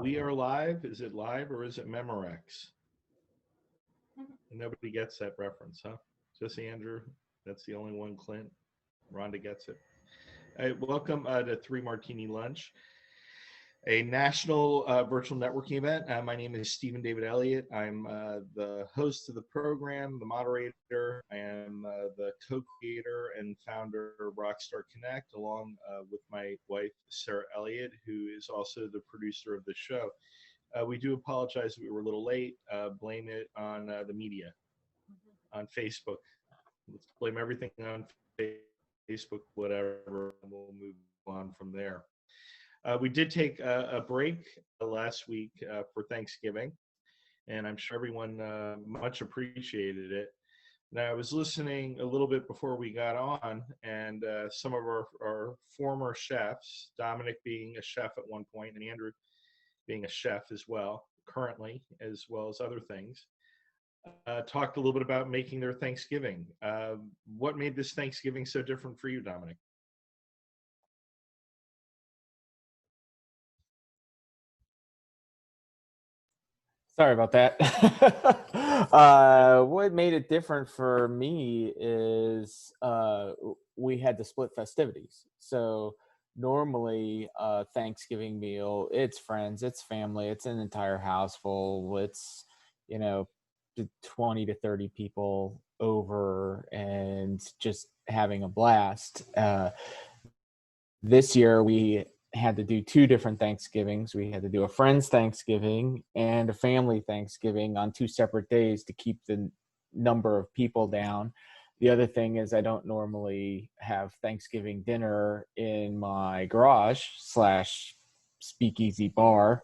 We are live. Is it live or is it Memorex? Nobody gets that reference, huh? Just Andrew. That's the only one. Clint. Rhonda gets it. Welcome to 3 Martini Lunch, a national virtual networking event. My name is Stephen David Elliott. I'm the host of the program, the moderator. I am the co-creator and founder of Rockstar Connect, along with my wife, Sher Elliott, who is also the producer of the show. We do apologize that we were a little late. Blame it on the media, on Facebook. Let's blame everything on Facebook, whatever, and we'll move on from there. We did take a break last week for Thanksgiving, and I'm sure everyone much appreciated it. Now, I was listening a little bit before we got on, and some of our former chefs, Domenic being a chef at one point, and Andrew being a chef as well, currently, as well as other things, talked a little bit about making their Thanksgiving. What made this Thanksgiving so different for you, Domenic? Sorry about that. What made it different for me is we had to split festivities. So normally Thanksgiving meal, it's friends, it's family, it's an entire house full. It's, 20 to 30 people over and just having a blast. This year we had to do 2 different Thanksgivings. We had to do a friend's Thanksgiving and a family Thanksgiving on 2 separate days to keep the number of people down. The other thing is I don't normally have Thanksgiving dinner in my garage / speakeasy bar,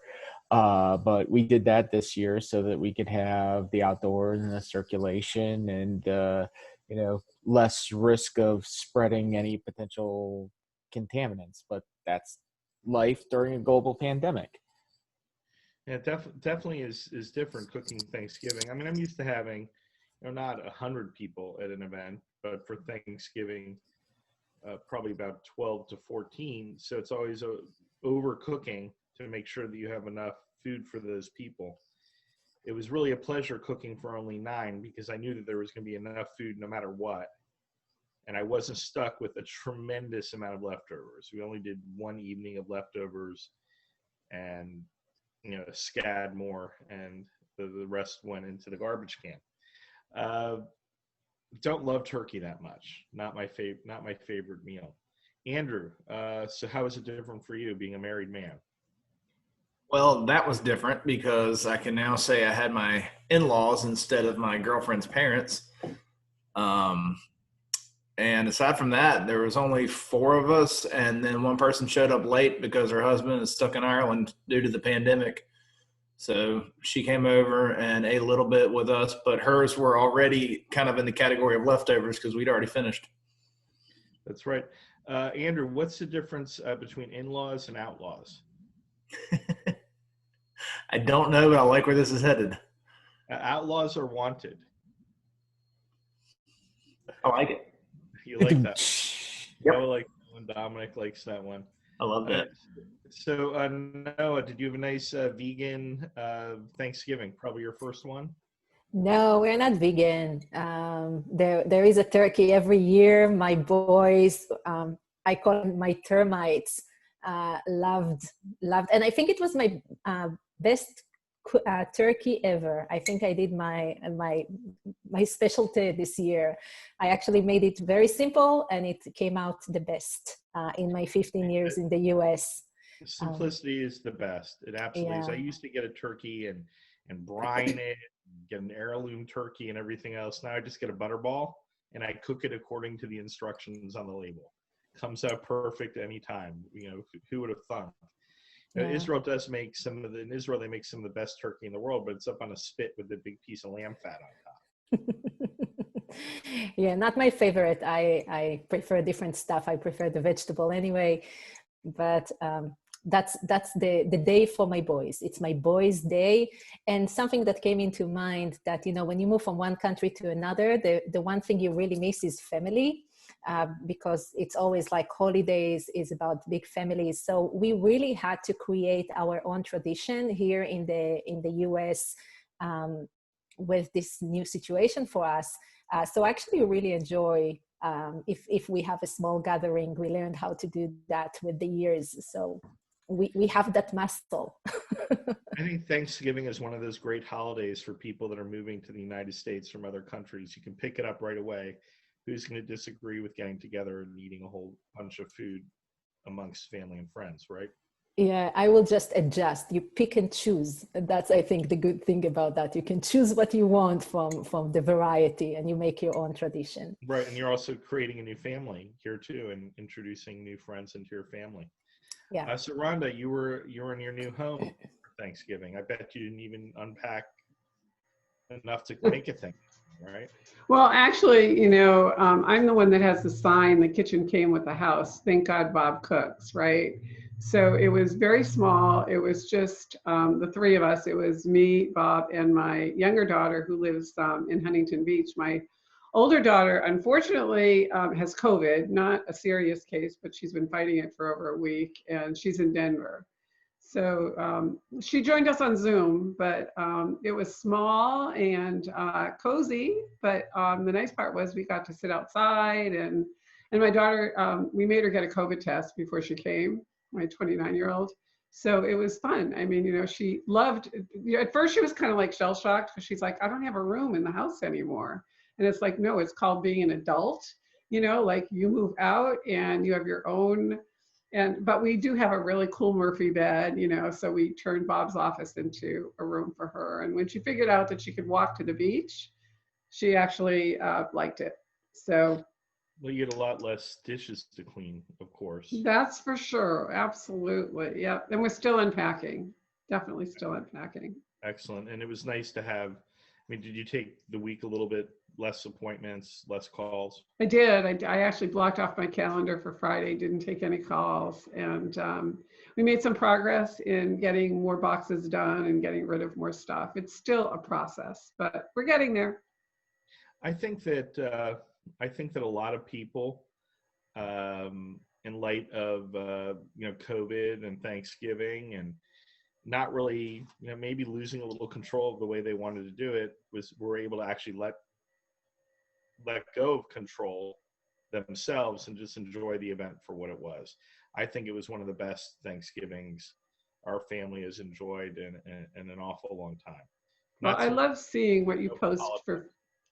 but we did that this year so that we could have the outdoors and the circulation and, less risk of spreading any potential contaminants. But that's life during a global pandemic. Yeah, definitely is different cooking Thanksgiving. I mean, I'm used to having, not 100 people at an event, but for Thanksgiving, probably about 12 to 14. So it's always overcooking to make sure that you have enough food for those people. It was really a pleasure cooking for only 9 because I knew that there was going to be enough food no matter what. And I wasn't stuck with a tremendous amount of leftovers. We only did 1 evening of leftovers and, a scad more, and the rest went into the garbage can. Don't love turkey that much. Not my favorite meal. Andrew, so how is it different for you being a married man? Well, that was different because I can now say I had my in-laws instead of my girlfriend's parents. And aside from that, there was only 4 of us, and then one person showed up late because her husband is stuck in Ireland due to the pandemic. So she came over and ate a little bit with us, but hers were already kind of in the category of leftovers because we'd already finished. That's right. Andrew, what's the difference between in-laws and outlaws? I don't know, but I like where this is headed. Outlaws are wanted. I like it. You like that? Yep. I like when Domenic likes that one. I love that. So, Noah, did you have a nice vegan Thanksgiving? Probably your first one? No, we're not vegan. There is a turkey every year. My boys, I call them my termites, loved. And I think it was my best turkey ever. I think I did my specialty this year. I actually made it very simple, and it came out the best in my 15 years in the US. Simplicity is the best. It absolutely is. I used to get a turkey and brine it, get an heirloom turkey and everything else. Now I just get a butterball and I cook it according to the instructions on the label. Comes out perfect anytime. Who would have thought? Yeah. Israel does make in Israel they make some of the best turkey in the world, but it's up on a spit with a big piece of lamb fat on top. Yeah, not my favorite. I prefer different stuff. I prefer the vegetable anyway, but that's the day for my boys. It's my boys' day. And something that came into mind that, when you move from one country to another, the one thing you really miss is family. because it's always like holidays is about big families. So we really had to create our own tradition here in the US with this new situation for us. So I actually really enjoy if we have a small gathering. We learned how to do that with the years. So we have that muscle. I think Thanksgiving is one of those great holidays for people that are moving to the United States from other countries. You can pick it up right away. Who's going to disagree with getting together and eating a whole bunch of food amongst family and friends, right? Yeah, I will just adjust. You pick and choose. That's, I think, the good thing about that. You can choose what you want from the variety, and you make your own tradition. Right, and you're also creating a new family here too, and introducing new friends into your family. Yeah. So Rhonda, you were in your new home for Thanksgiving. I bet you didn't even unpack enough to make a thing, right? Well, actually, I'm the one that has the sign, the kitchen came with the house. Thank God Bob cooks, right? So it was very small. It was just the three of us. It was me, Bob, and my younger daughter who lives in Huntington Beach. My older daughter, unfortunately, has COVID, not a serious case, but she's been fighting it for over a week, and she's in Denver. So she joined us on Zoom, but it was small and cozy. But the nice part was we got to sit outside, and my daughter, we made her get a COVID test before she came, my 29-year-old. So it was fun. I mean, she loved, at first she was kind of like shell-shocked because she's like, I don't have a room in the house anymore. And it's like, no, it's called being an adult, like you move out and you have your own. But we do have a really cool Murphy bed, so we turned Bob's office into a room for her. And when she figured out that she could walk to the beach, she actually liked it. So. Well, you get a lot less dishes to clean, of course. That's for sure. Absolutely. Yeah. And we're still unpacking. Definitely still unpacking. Excellent. And it was nice to have, did you take the week a little bit less appointments, less calls? I did. I actually blocked off my calendar for Friday, didn't take any calls. And we made some progress in getting more boxes done and getting rid of more stuff. It's still a process, but we're getting there. I think that a lot of people, in light of COVID and Thanksgiving and not really, maybe losing a little control of the way they wanted to do it, were able to actually let go of control themselves and just enjoy the event for what it was. I think it was one of the best Thanksgivings our family has enjoyed in an awful long time. Well, I love seeing what you post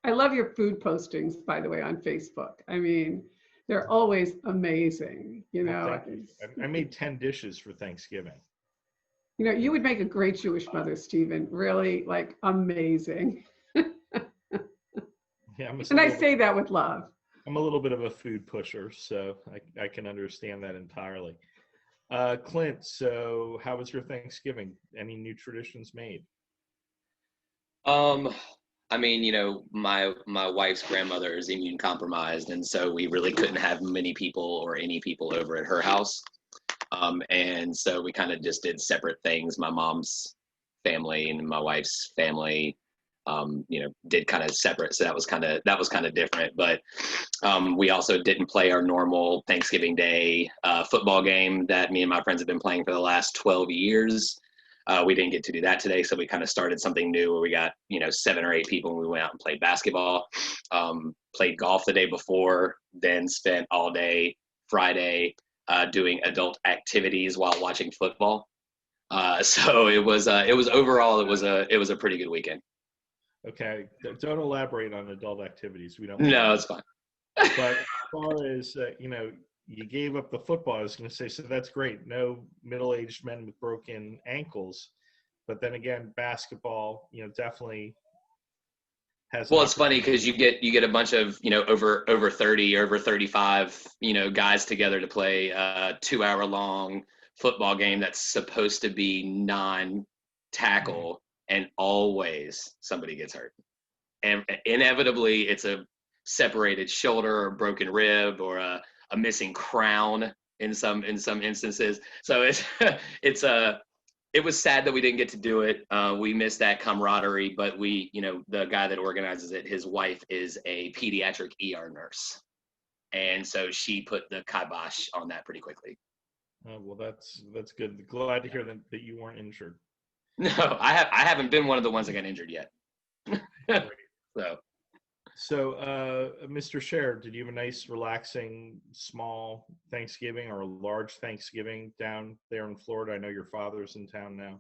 I love your food postings, by the way, on Facebook. I mean, they're always amazing, Well, I made 10 dishes for Thanksgiving. You would make a great Jewish mother, Stephen. Really, like, amazing. Yeah, and I say that with love. I'm a little bit of a food pusher, so I can understand that entirely. Clint, so how was your Thanksgiving? Any new traditions made? My wife's grandmother is immune compromised, and so we really couldn't have many people or any people over at her house. And so we kind of just did separate things. My mom's family and my wife's family, did kind of separate. So that was kind of different. But we also didn't play our normal Thanksgiving Day football game that me and my friends have been playing for the last 12 years. We didn't get to do that today, so we kind of started something new where we got 7 or 8 people and we went out and played basketball, played golf the day before, then spent all day Friday doing adult activities while watching football. So it was overall it was a pretty good weekend. Okay, don't elaborate on adult activities. We don't. No, it's fine. But as far as you gave up the football, I was going to say, so that's great. No middle-aged men with broken ankles, but then again, basketball, definitely has. Well, it's funny because you get a bunch of over 30, over 35 guys together to play a 2-hour-long football game that's supposed to be non-tackle, and always somebody gets hurt, and inevitably it's a separated shoulder or broken rib or a missing crown in some instances. So it was sad that we didn't get to do it. We missed that camaraderie, but the guy that organizes it, his wife is a pediatric ER nurse. And so she put the kibosh on that pretty quickly. Oh, well, that's good. Glad to hear that you weren't injured. No, I haven't been one of the ones that got injured yet. So, Mr. Sher, did you have a nice, relaxing, small Thanksgiving or a large Thanksgiving down there in Florida? I know your father's in town now.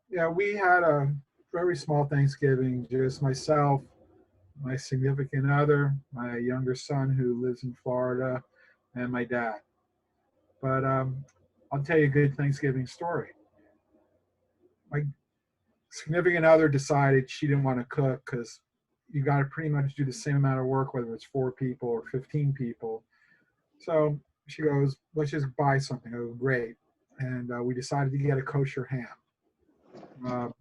Yeah, we had a very small Thanksgiving, just myself, my significant other, my younger son who lives in Florida, and my dad. But I'll tell you a good Thanksgiving story. My significant other decided she didn't want to cook because you got to pretty much do the same amount of work, whether it's 4 people or 15 people. So she goes, let's just buy something. I go, great. And we decided to get a kosher ham. A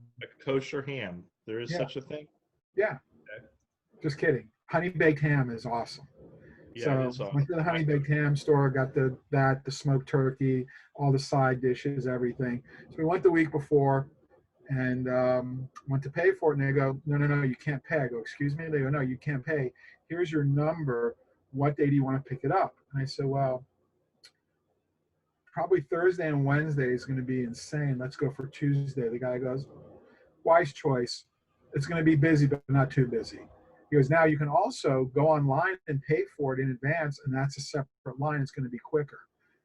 kosher ham. There is such a thing? Yeah. Okay. Just kidding. Honey baked ham is awesome. Yeah, so it is awesome. Went to the honey baked ham store, got the smoked turkey, all the side dishes, everything. So we went the week before and went to pay for it. And they go, no, you can't pay. I go, excuse me? They go, no, you can't pay. Here's your number. What day do you want to pick it up? And I said, well, probably Thursday and Wednesday is going to be insane. Let's go for Tuesday. The guy goes, wise choice. It's going to be busy, but not too busy. He goes, now you can also go online and pay for it in advance, and that's a separate line. It's going to be quicker.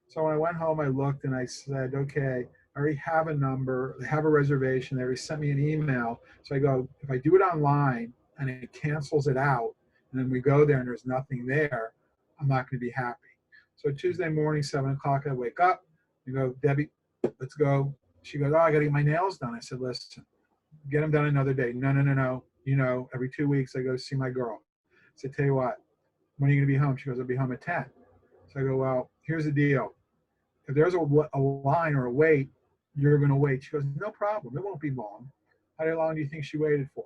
So when I went home, I looked and I said, okay, I already have a number. They have a reservation. They already sent me an email. So I go, if I do it online and it cancels it out, and then we go there and there's nothing there, I'm not going to be happy. So Tuesday morning, 7 o'clock, I wake up. You go, Debbie, let's go. She goes, oh, I got to get my nails done. I said, listen, get them done another day. No. You know, every 2 weeks I go to see my girl. I said, tell you what, when are you going to be home? She goes, I'll be home at 10. So I go, well, here's the deal. If there's a line or a wait, you're going to wait. She goes, no problem. It won't be long. How long do you think she waited for?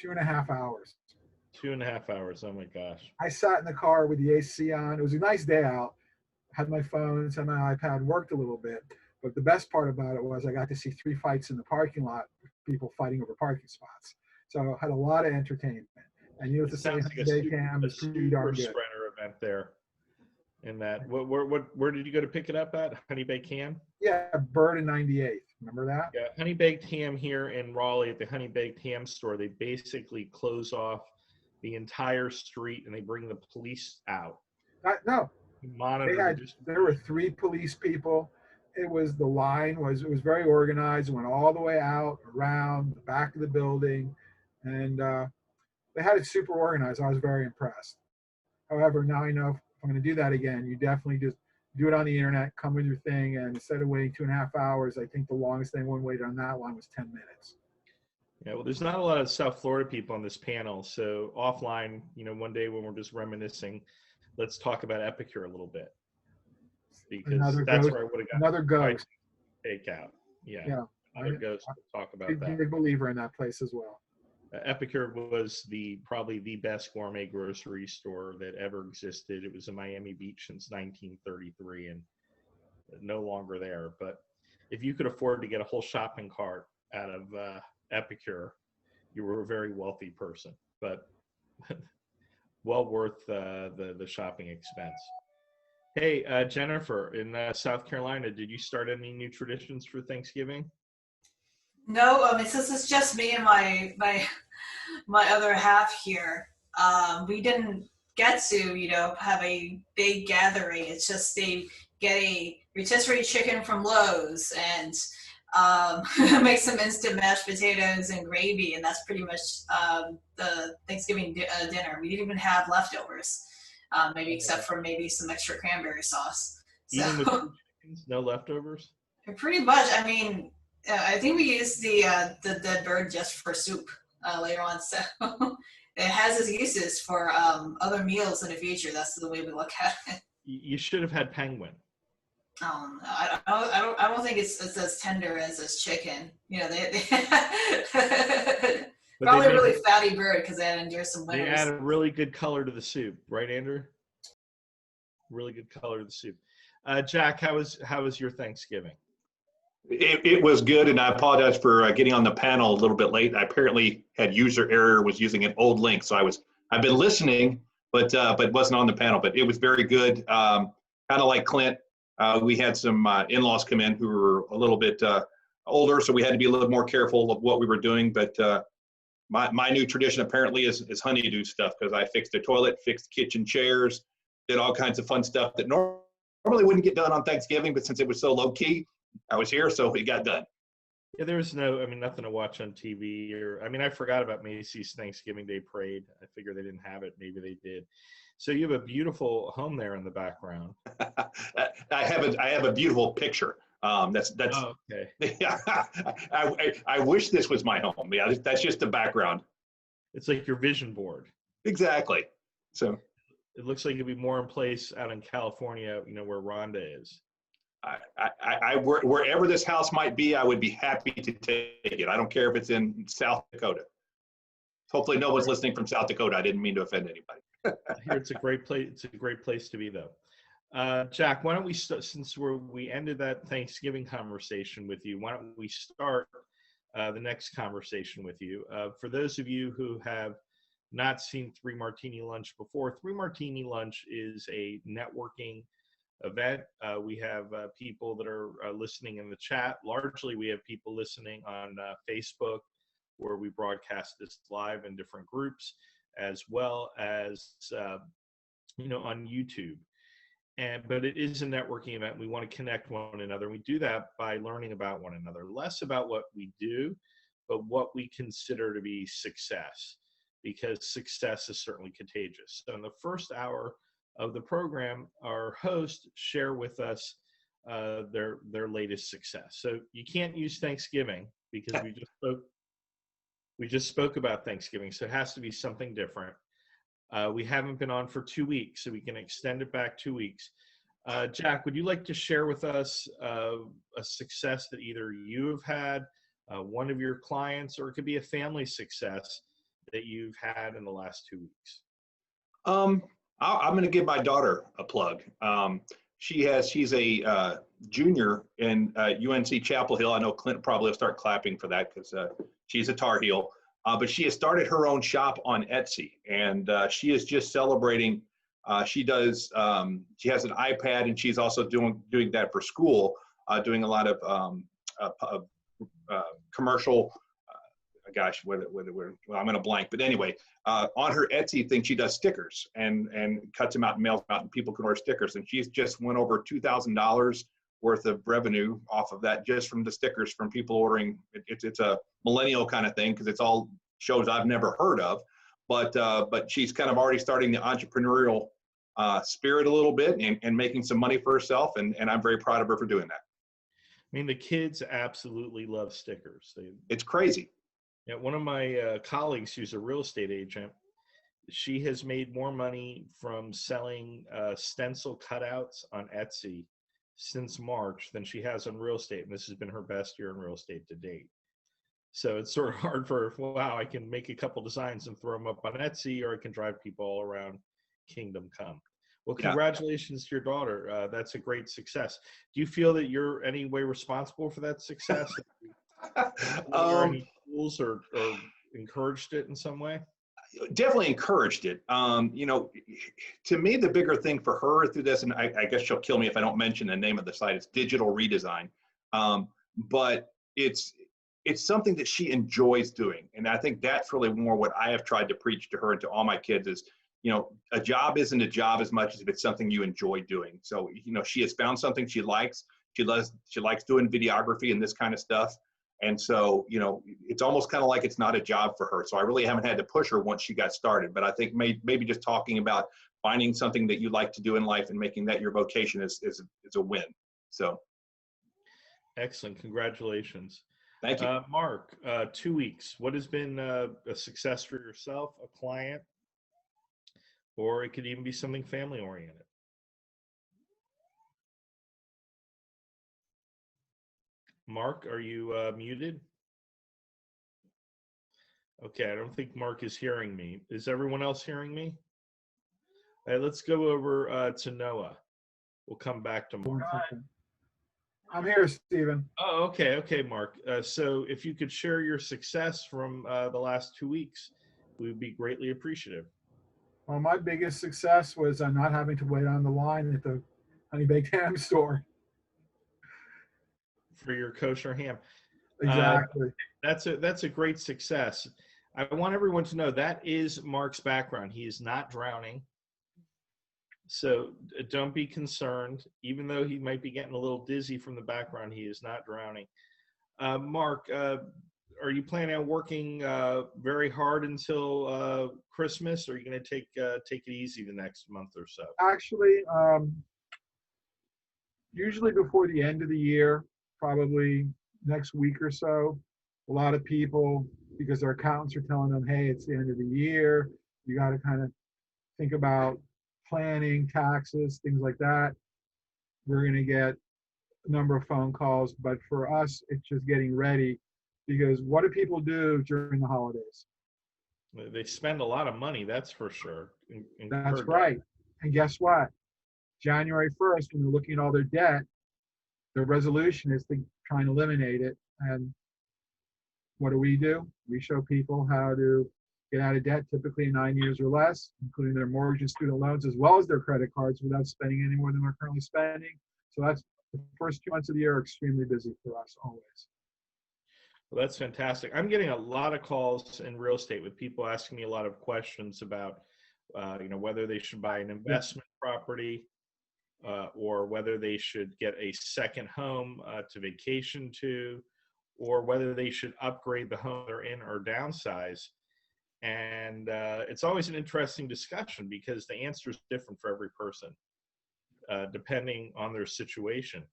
2.5 hours. 2.5 hours. Oh my gosh. I sat in the car with the AC on. It was a nice day out. Had my phone, had my iPad, worked a little bit. But the best part about it was I got to see 3 fights in the parking lot, people fighting over parking spots. So I had a lot of entertainment. And you know, to say Sounds like a super good. spreader event there. In that, where did you go to pick it up at? Honey Baked Ham? Yeah, Bird and 98th. Remember that? Yeah, Honey Baked Ham here in Raleigh at the Honey Baked Ham store. They basically close off the entire street and they bring the police out. No. Monitor. There were 3 police people. It was very organized. It went all the way out around the back of the building, and they had it super organized. I was very impressed. However, now I know if I'm going to do that again, you definitely just do it on the internet, come with your thing, and instead of waiting 2.5 hours, I think the longest anyone waited on that line was 10 minutes. Yeah, well, there's not a lot of South Florida people on this panel, so offline, one day when we're just reminiscing, let's talk about Epicure a little bit. Because that's where I would have got another ghost takeout. Yeah. Another ghost to talk about that. Big believer in that place as well. Epicure was probably the best gourmet grocery store that ever existed. It was in Miami Beach since 1933 and no longer there. But if you could afford to get a whole shopping cart out of Epicure, you were a very wealthy person. But well worth the shopping expense. Hey, Jennifer, in South Carolina, did you start any new traditions for Thanksgiving? No, since it's just me and my other half here, we didn't get to, have a big gathering. It's just they get a rotisserie chicken from Lowe's and make some instant mashed potatoes and gravy, and that's pretty much the Thanksgiving dinner. We didn't even have leftovers. Maybe except for maybe some extra cranberry sauce. Even with chickens, no leftovers? Pretty much. I think we used the dead bird just for soup later on. So it has its uses for other meals in the future. That's the way we look at it. You should have had penguin. I don't think it's as tender as this chicken. They probably a really fatty bird because they had to endure some winters. They add a really good color to the soup, right, Andrew? Really good color to the soup. Jack, how was your Thanksgiving? It was good, and I apologize for getting on the panel a little bit late. I apparently had user error, was using an old link, so I was I've been listening, but wasn't on the panel. But it was very good. Kind of like Clint, we had some in-laws come in who were a little bit older, so we had to be a little more careful of what we were doing. But my new tradition apparently is honeydew stuff, because I fixed the toilet, fixed kitchen chairs, did all kinds of fun stuff that normally wouldn't get done on Thanksgiving, but since it was so low key, I was here, so it got done. Yeah, there was nothing to watch on TV. I forgot about Macy's Thanksgiving Day Parade. I figured they didn't have it. Maybe they did. So you have a beautiful home there in the background. I have a beautiful picture. That's oh, okay. Yeah, I wish this was my home. Yeah, that's just the background. It's like your vision board. Exactly. So it looks like it'd be more in place out in California, where Rhonda is. Wherever this house might be, I would be happy to take it. I don't care if it's in South Dakota. Hopefully no one's listening from South Dakota. I didn't mean to offend anybody. Here, it's a great place. It's a great place to be, though. Jack, why don't we start, since we ended that Thanksgiving conversation with you, why don't we start the next conversation with you? For those of you who have not seen Three Martini Lunch before, Three Martini Lunch is a networking event. We have people that are listening in the chat. Largely, we have people listening on Facebook, where we broadcast this live in different groups, as well as on YouTube. But it is a networking event. We want to connect one another. We do that by learning about one another, less about what we do, but what we consider to be success, because success is certainly contagious. So in the first hour of the program, our hosts share with us their latest success. So you can't use Thanksgiving, because we just spoke about Thanksgiving, so it has to be something different. We haven't been on for 2 weeks, so we can extend it back 2 weeks. Jack, would you like to share with us a success that either you have had, one of your clients, or it could be a family success that you've had in the last 2 weeks? I'm going to give my daughter a plug. She's a junior in UNC Chapel Hill. I know Clint probably will start clapping for that, because she's a Tar Heel. But she has started her own shop on Etsy, and she is just celebrating. She has an iPad, and she's also doing that for school, doing a lot of commercial. Gosh, well, I'm going to blank. But anyway, on her Etsy thing, she does stickers and cuts them out and mails them out, and people can order stickers. And she's just went over $2,000 worth of revenue off of that, just from the stickers from people ordering. It's a millennial kind of thing, because it's all shows I've never heard of. But she's kind of already starting the entrepreneurial spirit a little bit, and making some money for herself. And I'm very proud of her for doing that. I mean, the kids absolutely love stickers. It's crazy. Yeah, one of my colleagues, who's a real estate agent, she has made more money from selling stencil cutouts on Etsy since March than she has on real estate. And this has been her best year in real estate to date. So it's sort of hard for her. Wow, I can make a couple designs and throw them up on Etsy, or I can drive people all around Kingdom Come. Well, congratulations to your daughter. That's a great success. Do you feel that you're any way responsible for that success? Any tools or encouraged it in some way? Definitely encouraged it. To me, the bigger thing for her through this, and I guess she'll kill me if I don't mention the name of the site, it's Digital Redesign. But it's something that she enjoys doing. And I think that's really more what I have tried to preach to her and to all my kids is, a job isn't a job as much as if it's something you enjoy doing. So, she has found something she likes. She likes doing videography and this kind of stuff. And so, it's almost kind of like it's not a job for her. So I really haven't had to push her once she got started. But I think maybe just talking about finding something that you like to do in life and making that your vocation is a win. So. Excellent. Congratulations. Thank you. Mark, 2 weeks. What has been a success for yourself, a client, or it could even be something family oriented? Mark, are you muted? Okay, I don't think Mark is hearing me. Is everyone else hearing me? All right, let's go over to Noah. We'll come back to Mark. I'm here, Stephen. Oh, okay, Mark. So if you could share your success from the last 2 weeks, we would be greatly appreciative. Well, my biggest success was not having to wait on the line at the honey baked ham store. For your kosher ham. Exactly. That's a great success. I want everyone to know that is Mark's background. He is not drowning. So don't be concerned. Even though he might be getting a little dizzy from the background, he is not drowning. Mark, are you planning on working very hard until Christmas, or are you going to take it easy the next month or so? Actually, usually before the end of the year, probably next week or so, a lot of people, because their accountants are telling them, hey, it's the end of the year, you got to kind of think about planning, taxes, things like that. We're going to get a number of phone calls, but for us, it's just getting ready, because what do people do during the holidays? They spend a lot of money, that's for sure. That's right. And guess what? January 1st, when they're looking at all their debt, their resolution is to try and eliminate it. And what do? We show people how to get out of debt, typically in 9 years or less, including their mortgage and student loans, as well as their credit cards, without spending any more than they're currently spending. So that's the first 2 months of the year are extremely busy for us always. Well, that's fantastic. I'm getting a lot of calls in real estate with people asking me a lot of questions about, whether they should buy an investment property or whether they should get a second home to vacation to, or whether they should upgrade the home they're in or downsize. And it's always an interesting discussion because the answer is different for every person, depending on their situation.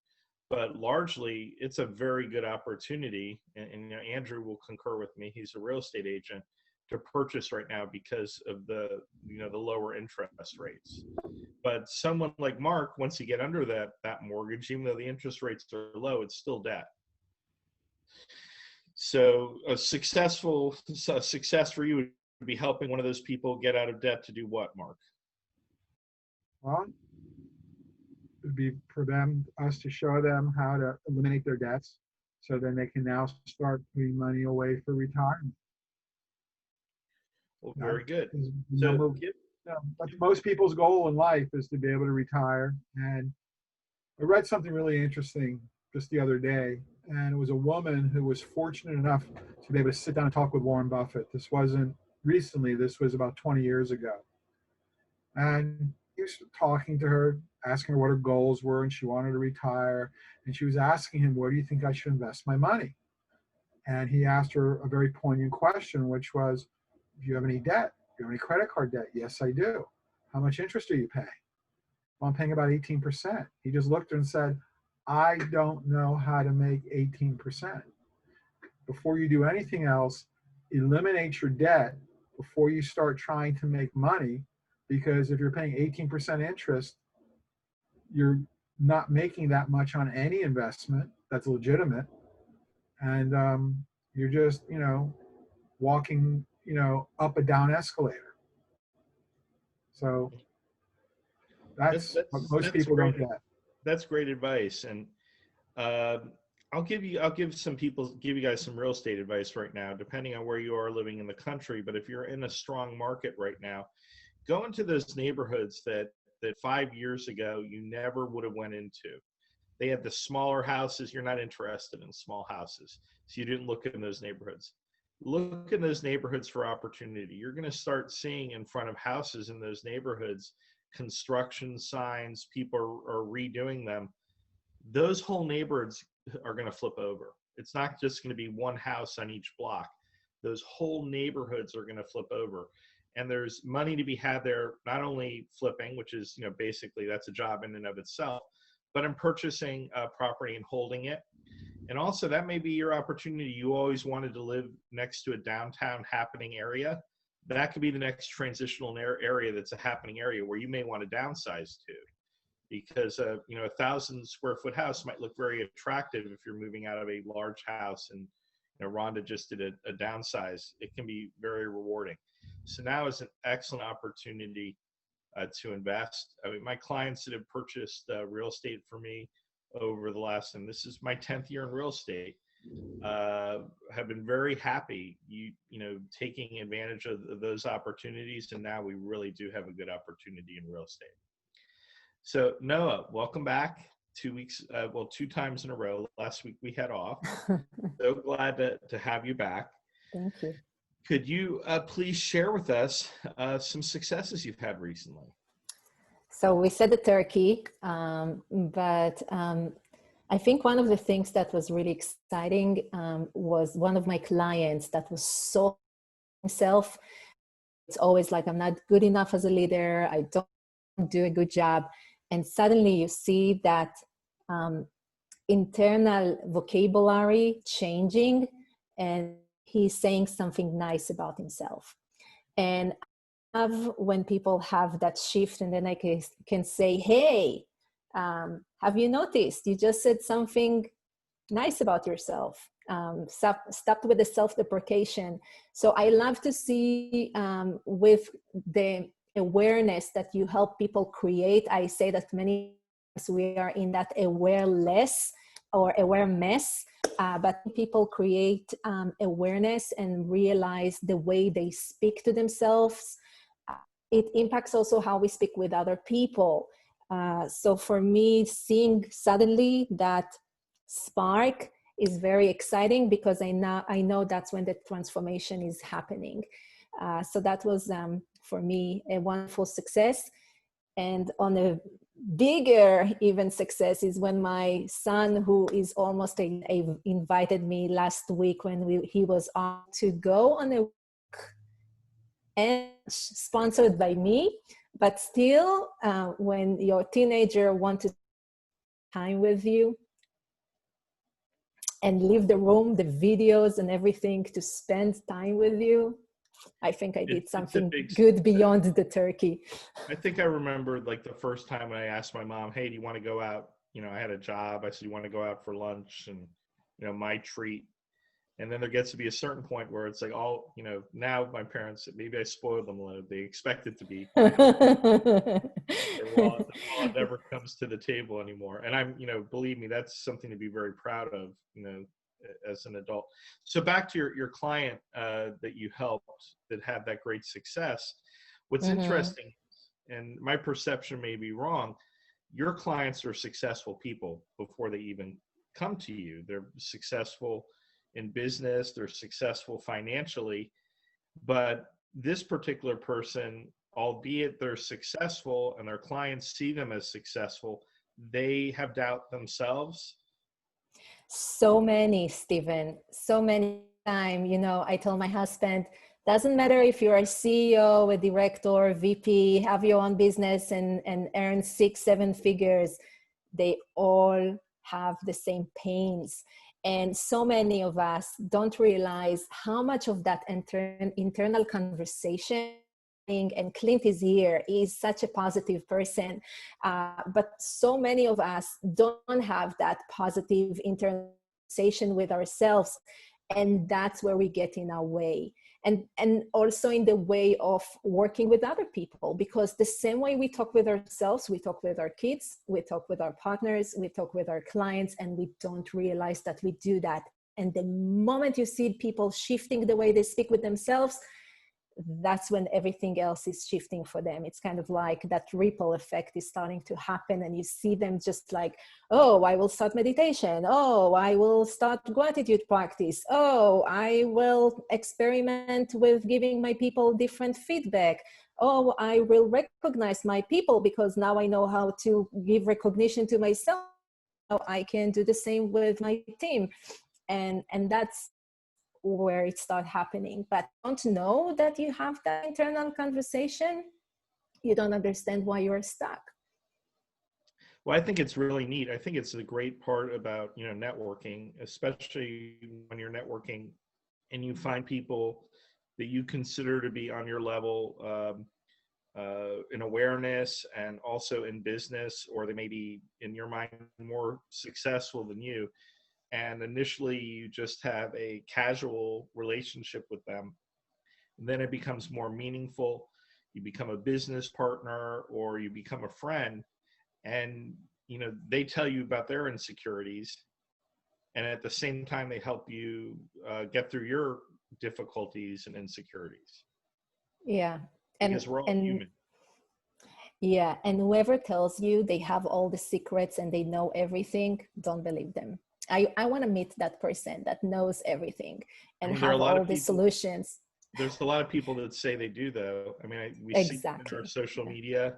But largely, it's a very good opportunity, and Andrew will concur with me. He's a real estate agent, to purchase right now because of the lower interest rates. But someone like Mark, once you get under that mortgage, even though the interest rates are low, it's still debt. So a success for you would be helping one of those people get out of debt to do what, Mark? Well, it would be for us to show them how to eliminate their debts, so then they can now start putting money away for retirement. Well, very good. That's most people's goal in life, is to be able to retire. And I read something really interesting just the other day, and it was a woman who was fortunate enough to be able to sit down and talk with Warren Buffett. This wasn't recently, this was about 20 years ago. And he was talking to her, asking her what her goals were, and she wanted to retire. And she was asking him, where do you think I should invest my money? And he asked her a very poignant question, which was, do you have any debt? Do you have any credit card debt? Yes, I do. How much interest are you paying? Well, I'm paying about 18%. He just looked at her and said, I don't know how to make 18%. Before you do anything else, eliminate your debt before you start trying to make money, because if you're paying 18% interest, you're not making that much on any investment that's legitimate. And you're just, walking, up a down escalator. So that's what most people don't get. That's great advice. And I'll give you guys some real estate advice right now, depending on where you are living in the country. But if you're in a strong market right now, go into those neighborhoods that 5 years ago you never would have went into. They had the smaller houses. You're not interested in small houses, so you didn't look in those neighborhoods. Look in those neighborhoods for opportunity. You're going to start seeing in front of houses in those neighborhoods construction signs. People are redoing them. Those whole neighborhoods are going to flip over. It's not just going to be one house on each block. Those whole neighborhoods are going to flip over. And there's money to be had there, not only flipping, which is, basically that's a job in and of itself, but in purchasing a property and holding it. And also that may be your opportunity. You always wanted to live next to a downtown happening area. That could be the next transitional area that's a happening area where you may want to downsize to, because a 1,000 square foot house might look very attractive if you're moving out of a large house. And Rhonda just did a downsize. It can be very rewarding. So now is an excellent opportunity to invest. I mean, my clients that have purchased real estate for me over the last, and this is my 10th year in real estate, have been very happy, taking advantage of those opportunities. And now we really do have a good opportunity in real estate. So Noah, welcome back. 2 weeks, 2 times in a row. Last week we had off. So glad to have you back. Thank you. Could you please share with us some successes you've had recently? So we said the turkey, but I think one of the things that was really exciting was one of my clients that was so himself. It's always like, I'm not good enough as a leader. I don't do a good job. And suddenly you see that internal vocabulary changing, and he's saying something nice about himself. And I love when people have that shift, and then I can say, hey, have you noticed? You just said something nice about yourself. Stop with the self-deprecation. So I love to see with the awareness that you help people create. I say that many times we are in that awareless or aware mess, but people create awareness and realize the way they speak to themselves. It impacts also how we speak with other people. So for me, seeing suddenly that spark is very exciting, because I know that's when the transformation is happening. So that was, for me, a wonderful success. And on a bigger even success is when my son, who is almost invited me last week when he was on to go on a walk, and sponsored by me. But still, when your teenager wants to spend time with you and leave the room, the videos and everything to spend time with you, I think I did something good beyond the turkey. I think I remember like the first time when I asked my mom, hey, do you want to go out? I had a job. I said, you want to go out for lunch? And, my treat. And then there gets to be a certain point where it's like now my parents, maybe I spoiled them a little. They expect it to be. The wallet never comes to the table anymore. And I'm, believe me, that's something to be very proud of, as an adult. So back to your client that you helped that had that great success. What's interesting, and my perception may be wrong, your clients are successful people before they even come to you. They're successful in business, they're successful financially, but this particular person, albeit they're successful and their clients see them as successful, they have doubt themselves. So many, Stephen, so many times, I tell my husband, doesn't matter if you're a CEO, a director, VP, have your own business and earn 6-7 figures, they all have the same pains. And so many of us don't realize how much of that internal conversation, and Clint is here, he's such a positive person, but so many of us don't have that positive internal conversation with ourselves, and that's where we get in our way. And also in the way of working with other people, because the same way we talk with ourselves, we talk with our kids, we talk with our partners, we talk with our clients, and we don't realize that we do that. And the moment you see people shifting the way they speak with themselves, that's when everything else is shifting for them. It's kind of like that ripple effect is starting to happen, and you see them just like, oh, I will start meditation. Oh, I will start gratitude practice. Oh, I will experiment with giving my people different feedback. Oh, I will recognize my people, because now I know how to give recognition to myself. Now I can do the same with my team. And that's where it starts happening. But don't know that you have that internal conversation, you don't understand why you're stuck. Well, I think it's really neat. I think it's a great part about, networking, especially when you're networking and you find people that you consider to be on your level in awareness and also in business, or they may be, in your mind, more successful than you. And initially you just have a casual relationship with them. And then it becomes more meaningful. You become a business partner, or you become a friend, and they tell you about their insecurities. and at the same time they help you get through your difficulties and insecurities. Yeah. Because we're all human. Yeah, and whoever tells you they have all the secrets and they know everything, don't believe them. I want to meet that person that knows everything and have all the solutions. There's a lot of people that say they do, though. I mean, we see it in our social media.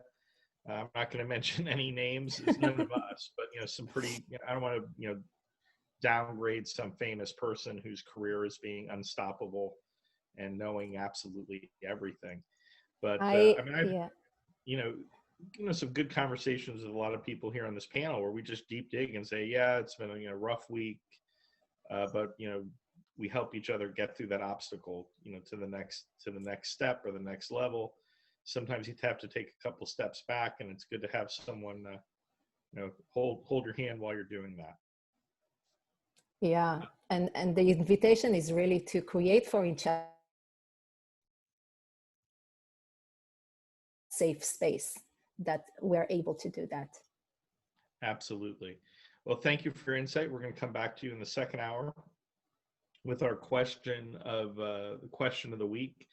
I'm not going to mention any names. It's none of us, but some pretty. I don't want to downgrade some famous person whose career is being unstoppable and knowing absolutely everything. But some good conversations with a lot of people here on this panel where we just deep dig and say, yeah, it's been a rough week, but we help each other get through that obstacle, to the next step or the next level. Sometimes you have to take a couple steps back, and it's good to have someone, hold your hand while you're doing that. Yeah, and the invitation is really to create for each other safe space that we're able to do that. Absolutely. Well, thank you for your insight. We're going to come back to you in the second hour with our question of the week.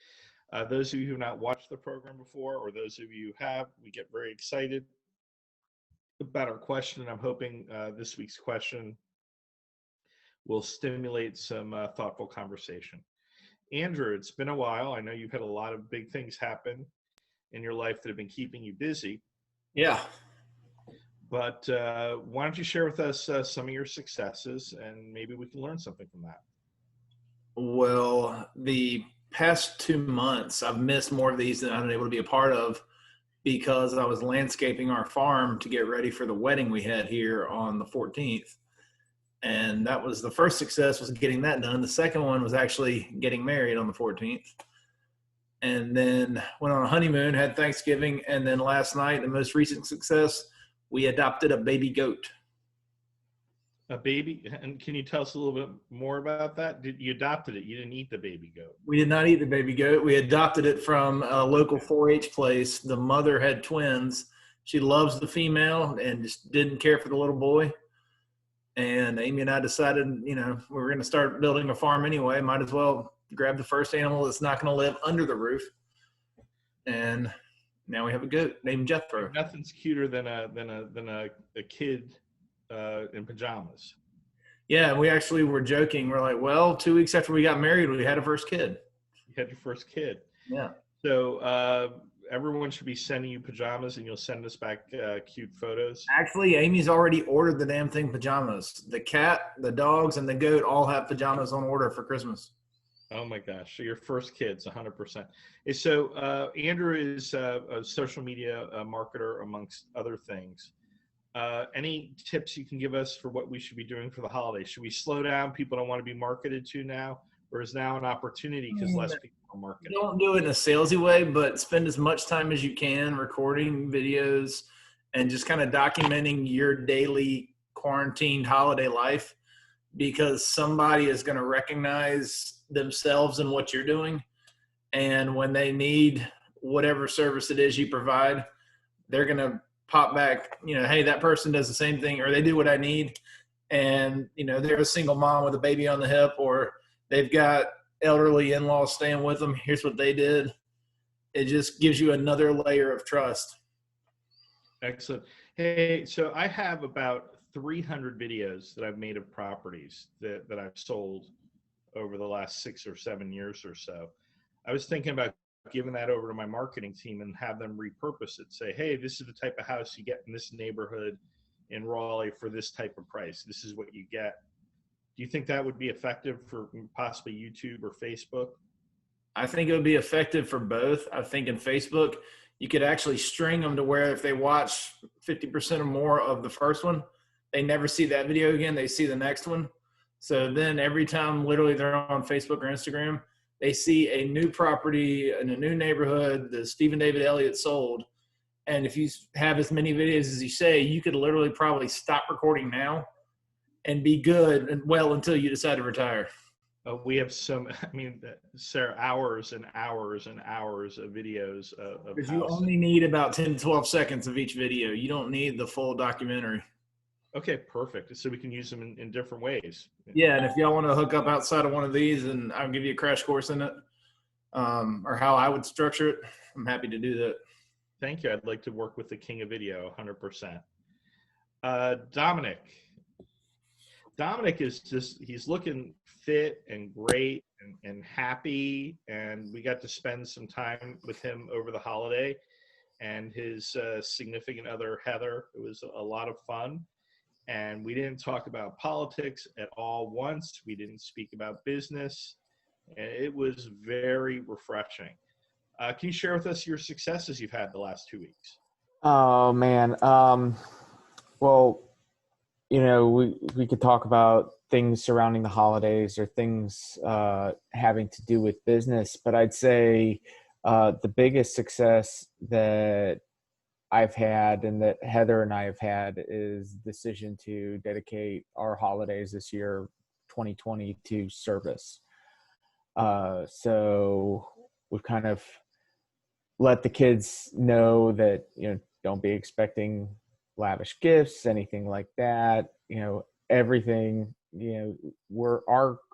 Those of you who have not watched the program before, or those of you who have, we get very excited about our question. I'm hoping this week's question will stimulate some thoughtful conversation. Andrew, it's been a while. I know you've had a lot of big things happen in your life that have been keeping you busy. Yeah. But why don't you share with us some of your successes, and maybe we can learn something from that. Well, the past 2 months, I've missed more of these than I've been able to be a part of because I was landscaping our farm to get ready for the wedding we had here on the 14th. And that was the first success, was getting that done. The second one was actually getting married on the 14th. And then went on a honeymoon, had Thanksgiving, and then last night, the most recent success, we adopted a baby goat. A baby? And can you tell us a little bit more about that? You adopted it. You didn't eat the baby goat. We did not eat the baby goat. We adopted it from a local 4-H place. The mother had twins. She loves the female and just didn't care for the little boy. And Amy and I decided, we were going to start building a farm anyway. Might as well grab the first animal that's not going to live under the roof. And now we have a goat named Jethro. Nothing's cuter than a kid in pajamas. Yeah, we actually were joking. We're like, well, 2 weeks after we got married, we had a first kid. You had your first kid. Yeah. So everyone should be sending you pajamas, and you'll send us back cute photos. Actually, Amy's already ordered the damn thing pajamas. The cat, the dogs, and the goat all have pajamas on order for Christmas. Oh my gosh. So your first kid's 100%. So Andrew is a social media marketer, amongst other things. Any tips you can give us for what we should be doing for the holidays? Should we slow down? People don't want to be marketed to now, or is now an opportunity because less people are marketing? Don't do it in a salesy way, but spend as much time as you can recording videos and just kind of documenting your daily quarantined holiday life, because somebody is going to recognize themselves in what you're doing. And when they need whatever service it is you provide, they're going to pop back, hey, that person does the same thing, or they do what I need. And, they're a single mom with a baby on the hip, or they've got elderly in-laws staying with them. Here's what they did. It just gives you another layer of trust. Excellent. Hey, so I have about 300 videos that I've made of properties that I've sold over the last 6 or 7 years or so. I was thinking about giving that over to my marketing team and have them repurpose it. Say, hey, this is the type of house you get in this neighborhood in Raleigh for this type of price. This is what you get. Do you think that would be effective for possibly YouTube or Facebook? I think it would be effective for both. I think in Facebook, you could actually string them to where if they watch 50% or more of the first one, they never see that video again. They see the next one. So then every time literally they're on Facebook or Instagram, they see a new property in a new neighborhood that Stephen David Elliot sold. And if you have as many videos as you say, you could literally probably stop recording now and be good and well until you decide to retire. We have Sarah, hours and hours and hours of videos Because you only need about 10 to 12 seconds of each video. You don't need the full documentary. Okay, perfect. So we can use them in different ways. Yeah, and if y'all want to hook up outside of one of these, and I'll give you a crash course in it, or how I would structure it, I'm happy to do that. Thank you. I'd like to work with the king of video, 100%. Domenic. Domenic is he's looking fit and great and happy, and we got to spend some time with him over the holiday and his significant other, Heather. It was a lot of fun. And we didn't talk about politics at all once. We didn't speak about business. And it was very refreshing. Can you share with us your successes you've had the last 2 weeks? Oh man. Well, we could talk about things surrounding the holidays or things having to do with business, but I'd say the biggest success that I've had and that Heather and I have had is the decision to dedicate our holidays this year, 2020, to service. So we've kind of let the kids know that, don't be expecting lavish gifts, anything like that. Everything,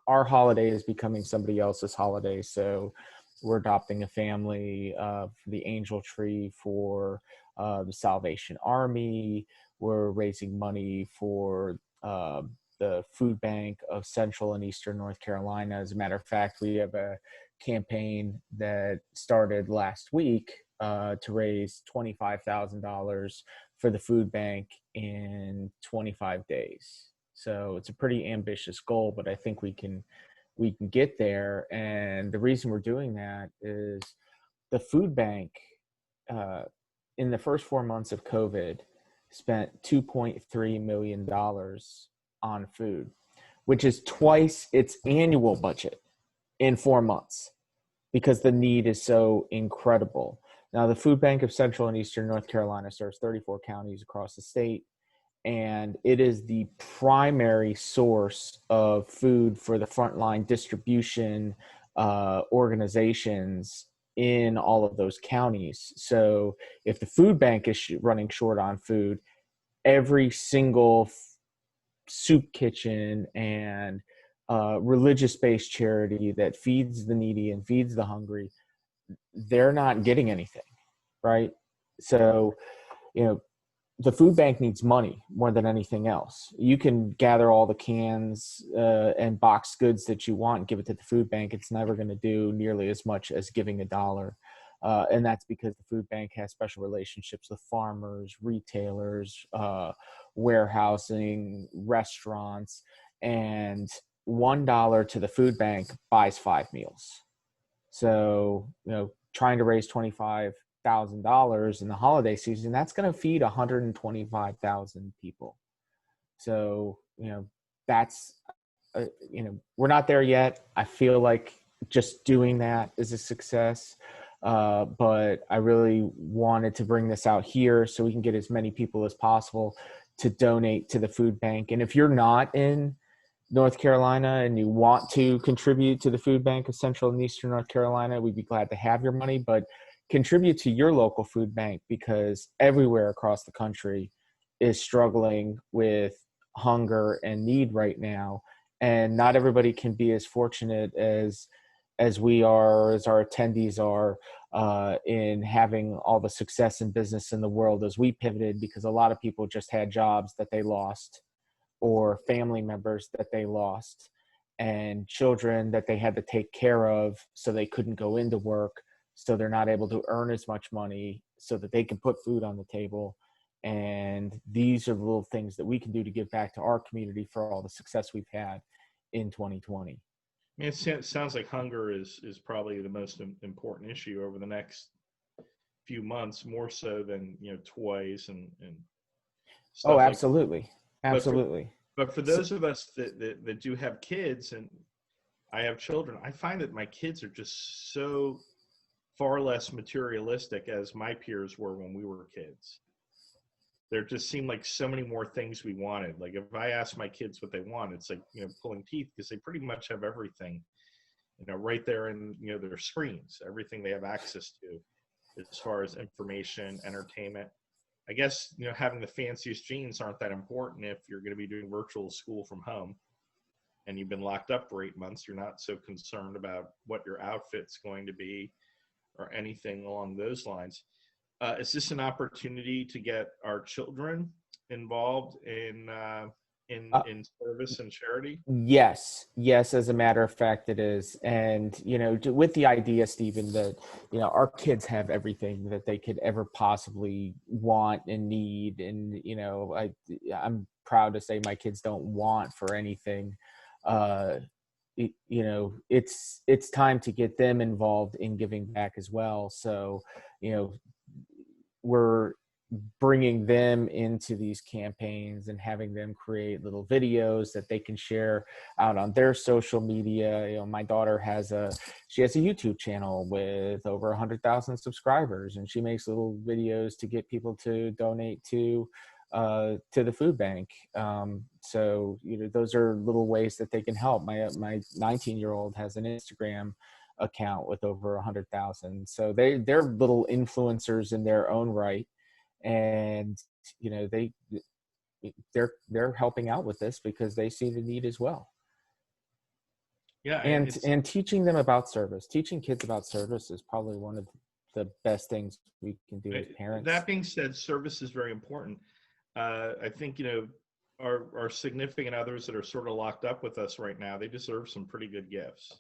our holiday is becoming somebody else's holiday. So we're adopting a family for the Angel Tree for the Salvation Army. We're raising money for the food bank of Central and Eastern North Carolina. As a matter of fact, we have a campaign that started last week to raise $25,000 for the food bank in 25 days. So it's a pretty ambitious goal, but I think we can get there. And the reason we're doing that is the food bank in the first 4 months of COVID spent $2.3 million on food, which is twice its annual budget in 4 months because the need is so incredible. Now, the Food Bank of Central and Eastern North Carolina serves 34 counties across the state, and it is the primary source of food for the frontline distribution organizations in all of those counties. So if the food bank is running short on food, every single soup kitchen and religious-based charity that feeds the needy and feeds the hungry, they're not getting anything, right? So, the food bank needs money more than anything else. You can gather all the cans and boxed goods that you want and give it to the food bank. It's never going to do nearly as much as giving $1. And that's because the food bank has special relationships with farmers, retailers, warehousing, restaurants, and $1 to the food bank buys 5 meals. So, trying to raise $25,000 in the holiday season, that's going to feed 125,000 people. So, that's, we're not there yet. I feel like just doing that is a success. But I really wanted to bring this out here so we can get as many people as possible to donate to the food bank. And if you're not in North Carolina and you want to contribute to the food bank of Central and Eastern North Carolina, we'd be glad to have your money, but contribute to your local food bank because everywhere across the country is struggling with hunger and need right now. And not everybody can be as fortunate as we are, as our attendees are, in having all the success in business in the world as we pivoted, because a lot of people just had jobs that they lost or family members that they lost and children that they had to take care of so they couldn't go into work, so they're not able to earn as much money so that they can put food on the table. And these are the little things that we can do to give back to our community for all the success we've had in 2020. I mean, it sounds like hunger is probably the most important issue over the next few months, more so than toys and stuff. Oh, absolutely, like absolutely. But for those of us that do have kids, and I have children, I find that my kids are just so far less materialistic as my peers were when we were kids. There just seemed like so many more things we wanted. Like if I ask my kids what they want, it's like, pulling teeth, because they pretty much have everything, right there in, their screens, everything they have access to as far as information, entertainment. I guess, having the fanciest jeans aren't that important if you're going to be doing virtual school from home and you've been locked up for 8 months. You're not so concerned about what your outfit's going to be or anything along those lines. Is this an opportunity to get our children involved in service and charity? Yes, as a matter of fact, it is. And, with the idea, Stephen, that, our kids have everything that they could ever possibly want and need. And, I'm proud to say my kids don't want for anything. It's time to get them involved in giving back as well. So, we're bringing them into these campaigns and having them create little videos that they can share out on their social media. My daughter has a YouTube channel with over 100,000 subscribers, and she makes little videos to get people to donate to the food bank. So, those are little ways that they can help. My 19-year-old has an Instagram account with over 100,000. So they're little influencers in their own right. And they're helping out with this because they see the need as well. Yeah, and teaching them about service, teaching kids about service is probably one of the best things we can do as parents. That being said, service is very important. I think our significant others that are sort of locked up with us right now, they deserve some pretty good gifts.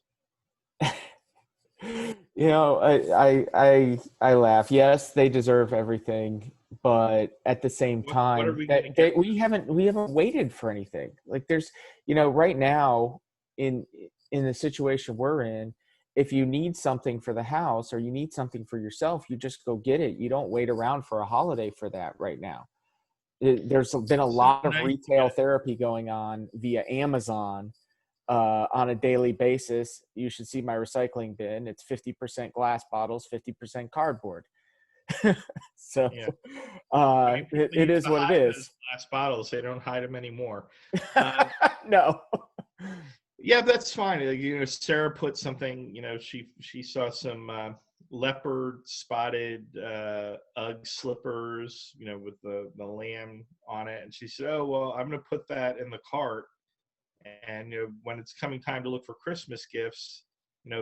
I laugh. Yes, they deserve everything, but at the same time, we haven't waited for anything. Like there's, right now in the situation we're in, if you need something for the house or you need something for yourself, you just go get it. You don't wait around for a holiday for that right now. There's been a lot of retail therapy going on via Amazon. On a daily basis. You should see my recycling bin. It's 50% glass bottles, 50% cardboard. So it is what it is. Glass bottles, they don't hide them anymore. No. Yeah, that's fine. Sarah put something, she saw some leopard spotted Ugg slippers, with the lamb on it. And she said, oh, well, I'm going to put that in the cart. And when it's coming time to look for Christmas gifts,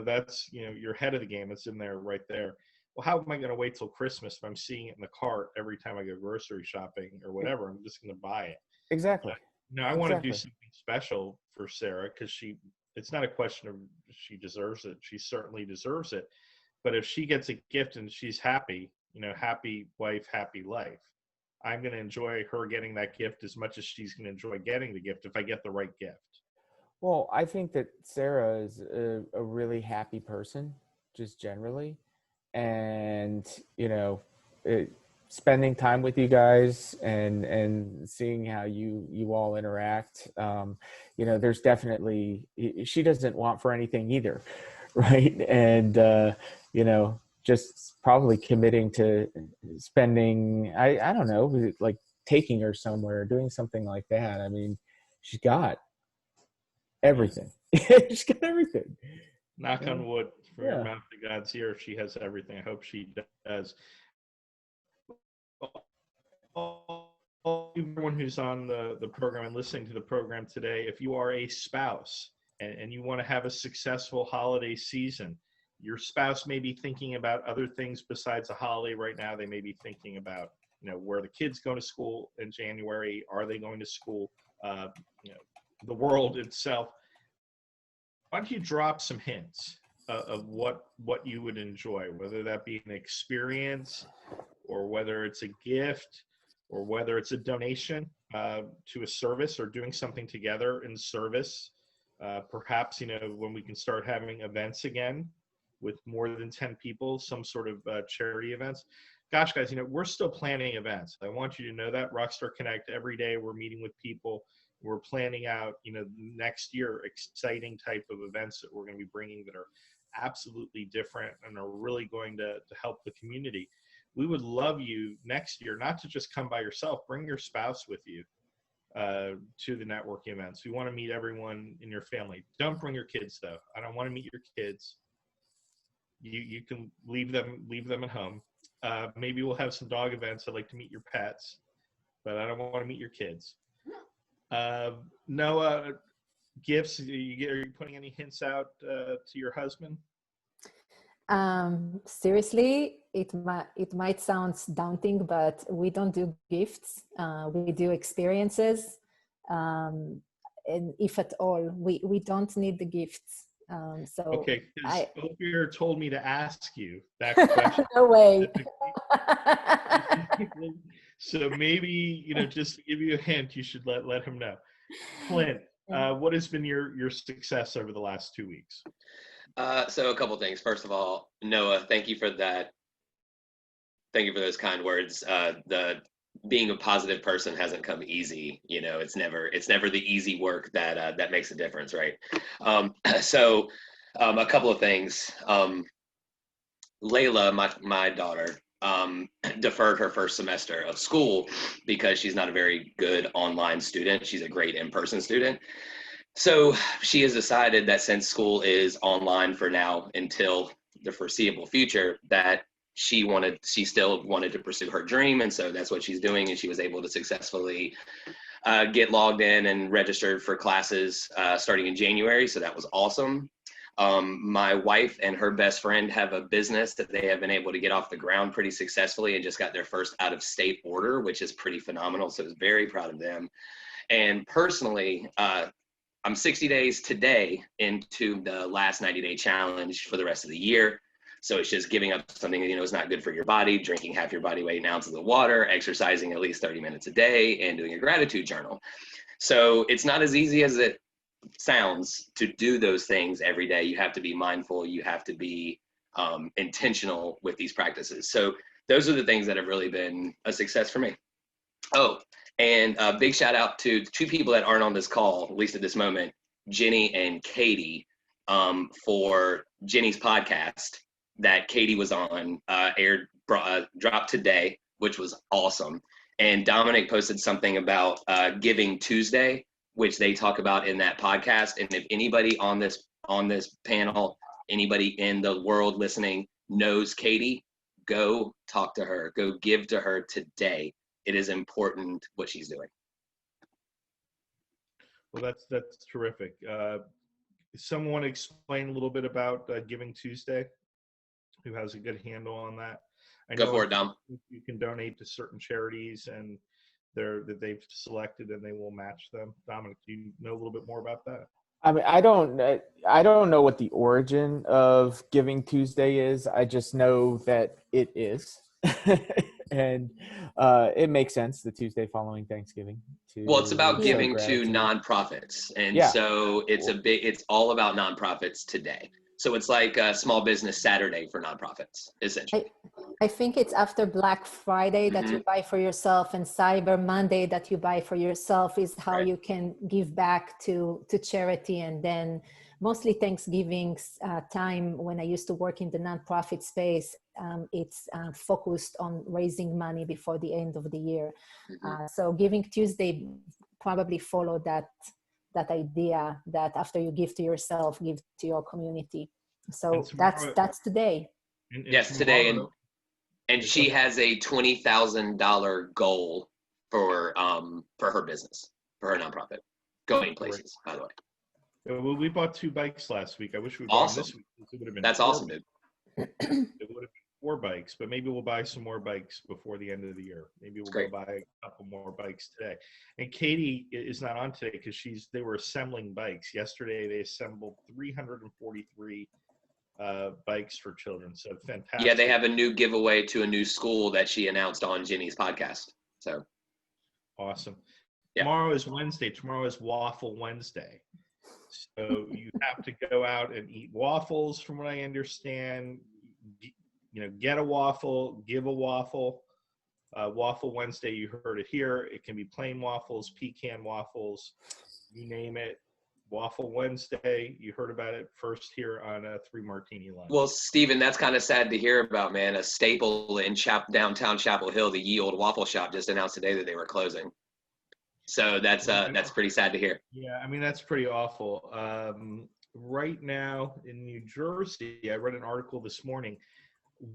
that's you're ahead of the game. It's in there right there. Well, how am I going to wait till Christmas if I'm seeing it in the cart every time I go grocery shopping or whatever? I'm just going to buy it. Exactly. I want to do something special for Sarah because it's not a question of she deserves it. She certainly deserves it. But if she gets a gift and she's happy, happy wife, happy life. I'm going to enjoy her getting that gift as much as she's going to enjoy getting the gift if I get the right gift. Well, I think that Sarah is a really happy person, just generally. And, spending time with you guys and seeing how you all interact, there's definitely, she doesn't want for anything either. Right. And, just probably committing to spending, I don't know, like taking her somewhere, doing something like that. I mean, she's got everything. She's got everything. Knock on wood, from your mouth to God's ear, she has everything. I hope she does. Everyone who's on the program and listening to the program today, if you are a spouse and you want to have a successful holiday season, your spouse may be thinking about other things besides a holiday right now. They may be thinking about, where the kids go to school in January. Are they going to school? The world itself. Why don't you drop some hints of what you would enjoy, whether that be an experience or whether it's a gift or whether it's a donation to a service or doing something together in service. Perhaps, when we can start having events again, with more than 10 people, some sort of charity events. Gosh, guys, we're still planning events. I want you to know that. Rockstar Connect, every day we're meeting with people. We're planning out, next year, exciting type of events that we're going to be bringing that are absolutely different and are really going to help the community. We would love you next year, not to just come by yourself, bring your spouse with you to the networking events. We want to meet everyone in your family. Don't bring your kids, though. I don't want to meet your kids. You can leave them at home. Maybe we'll have some dog events. I'd like to meet your pets, but I don't want to meet your kids. Noah, gifts, are you putting any hints out to your husband? Seriously, it might sound daunting, but we don't do gifts. We do experiences. And if at all, we don't need the gifts. So okay, because Ophir told me to ask you that question. No way. So maybe, just to give you a hint, you should let him know. Clint, what has been your success over the last 2 weeks? So a couple things. First of all, Noah, thank you for that. Thank you for those kind words. The being a positive person hasn't come easy. It's never the easy work that makes a difference, right? So a couple of things. Layla, my daughter, deferred her first semester of school because she's not a very good online student. She's a great in-person student. So she has decided that since school is online for now until the foreseeable future, that she still wanted to pursue her dream. And so that's what she's doing. And she was able to successfully get logged in and registered for classes starting in January. So that was awesome. My wife and her best friend have a business that they have been able to get off the ground pretty successfully and just got their first out-of-state order, which is pretty phenomenal. So I was very proud of them. And personally, I'm 60 days today into the last 90-day challenge for the rest of the year. So it's just giving up something that is not good for your body, drinking half your body weight in ounces of water, exercising at least 30 minutes a day, and doing a gratitude journal. So it's not as easy as it sounds to do those things every day. You have to be mindful. You have to be intentional with these practices. So those are the things that have really been a success for me. Oh, and a big shout out to two people that aren't on this call, at least at this moment, Jenny and Katie, for Jenny's podcast that Katie was on, dropped today, which was awesome. And Domenic posted something about Giving Tuesday, which they talk about in that podcast. And if anybody on this panel, anybody in the world listening knows Katie, go talk to her, go give to her today. It is important what she's doing. Well, that's terrific. Someone explain a little bit about Giving Tuesday, who has a good handle on that. I Go for it, Dom. You can donate to certain charities and that they've selected, and they will match them. Domenic, do you know a little bit more about that? I mean, I don't know what the origin of Giving Tuesday is. I just know that it is. And it makes sense, the Tuesday following Thanksgiving. Well, it's about giving to nonprofits. And so it's all about nonprofits today. So it's like a Small Business Saturday for nonprofits, essentially. I think it's after Black Friday that you buy for yourself, and Cyber Monday that you buy for yourself is how you can give back to charity. And then mostly Thanksgiving's time, when I used to work in the nonprofit space, it's focused on raising money before the end of the year. So Giving Tuesday probably followed that idea that after you give to yourself, give to your community. So that's today. Yes, today. And she has a $20,000 goal for her business, for her nonprofit, going places, by the way. Well, we bought 2 bikes last week. I wish we bought them this week. It would have been That's awesome, dude. It would have been 4 bikes, but maybe we'll buy some more bikes before the end of the year. Maybe we'll go buy a couple more bikes today. And Katie is not on today because they were assembling bikes. Yesterday, they assembled 343 bikes for children. So fantastic. Yeah, they have a new giveaway to a new school that she announced on Jenny's podcast. So awesome. Yeah. Tomorrow is Wednesday. Tomorrow is Waffle Wednesday. So you have to go out and eat waffles, from what I understand. Get a waffle, give a waffle. Waffle Wednesday, you heard it here. It can be plain waffles, pecan waffles, you name it. Waffle Wednesday, you heard about it first here on a 3 Martini Lunch. Well, Stephen, that's kind of sad to hear about, man. A staple in downtown Chapel Hill, the Ye Old Waffle Shop, just announced today that they were closing. So that's pretty sad to hear. Yeah, I mean, that's pretty awful. Right now in New Jersey, I read an article this morning.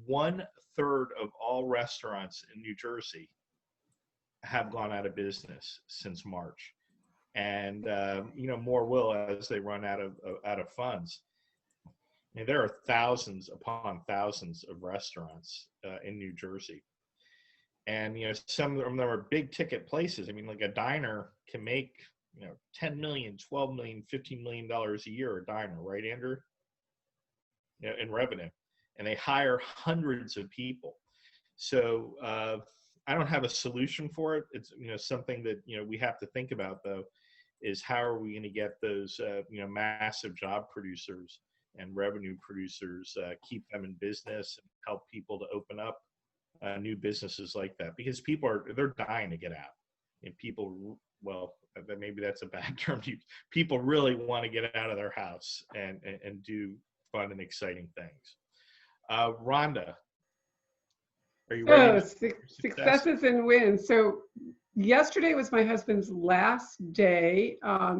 1/3 of all restaurants in New Jersey have gone out of business since March, and more will as they run out of funds. And there are thousands upon thousands of restaurants in New Jersey, and some of them are big ticket places. I mean, like a diner can make $10 million, $12 million, $15 million a year. A diner, right, Andrew? In revenue, and they hire hundreds of people. So I don't have a solution for it. It's something that we have to think about, though, is how are we going to get those massive job producers and revenue producers, keep them in business and help people to open up new businesses like that, because they're dying to get out, and people, well, maybe that's a bad term. People really want to get out of their house and do fun and exciting things. Rhonda, are you ready? Successes and wins. So yesterday was my husband's last day.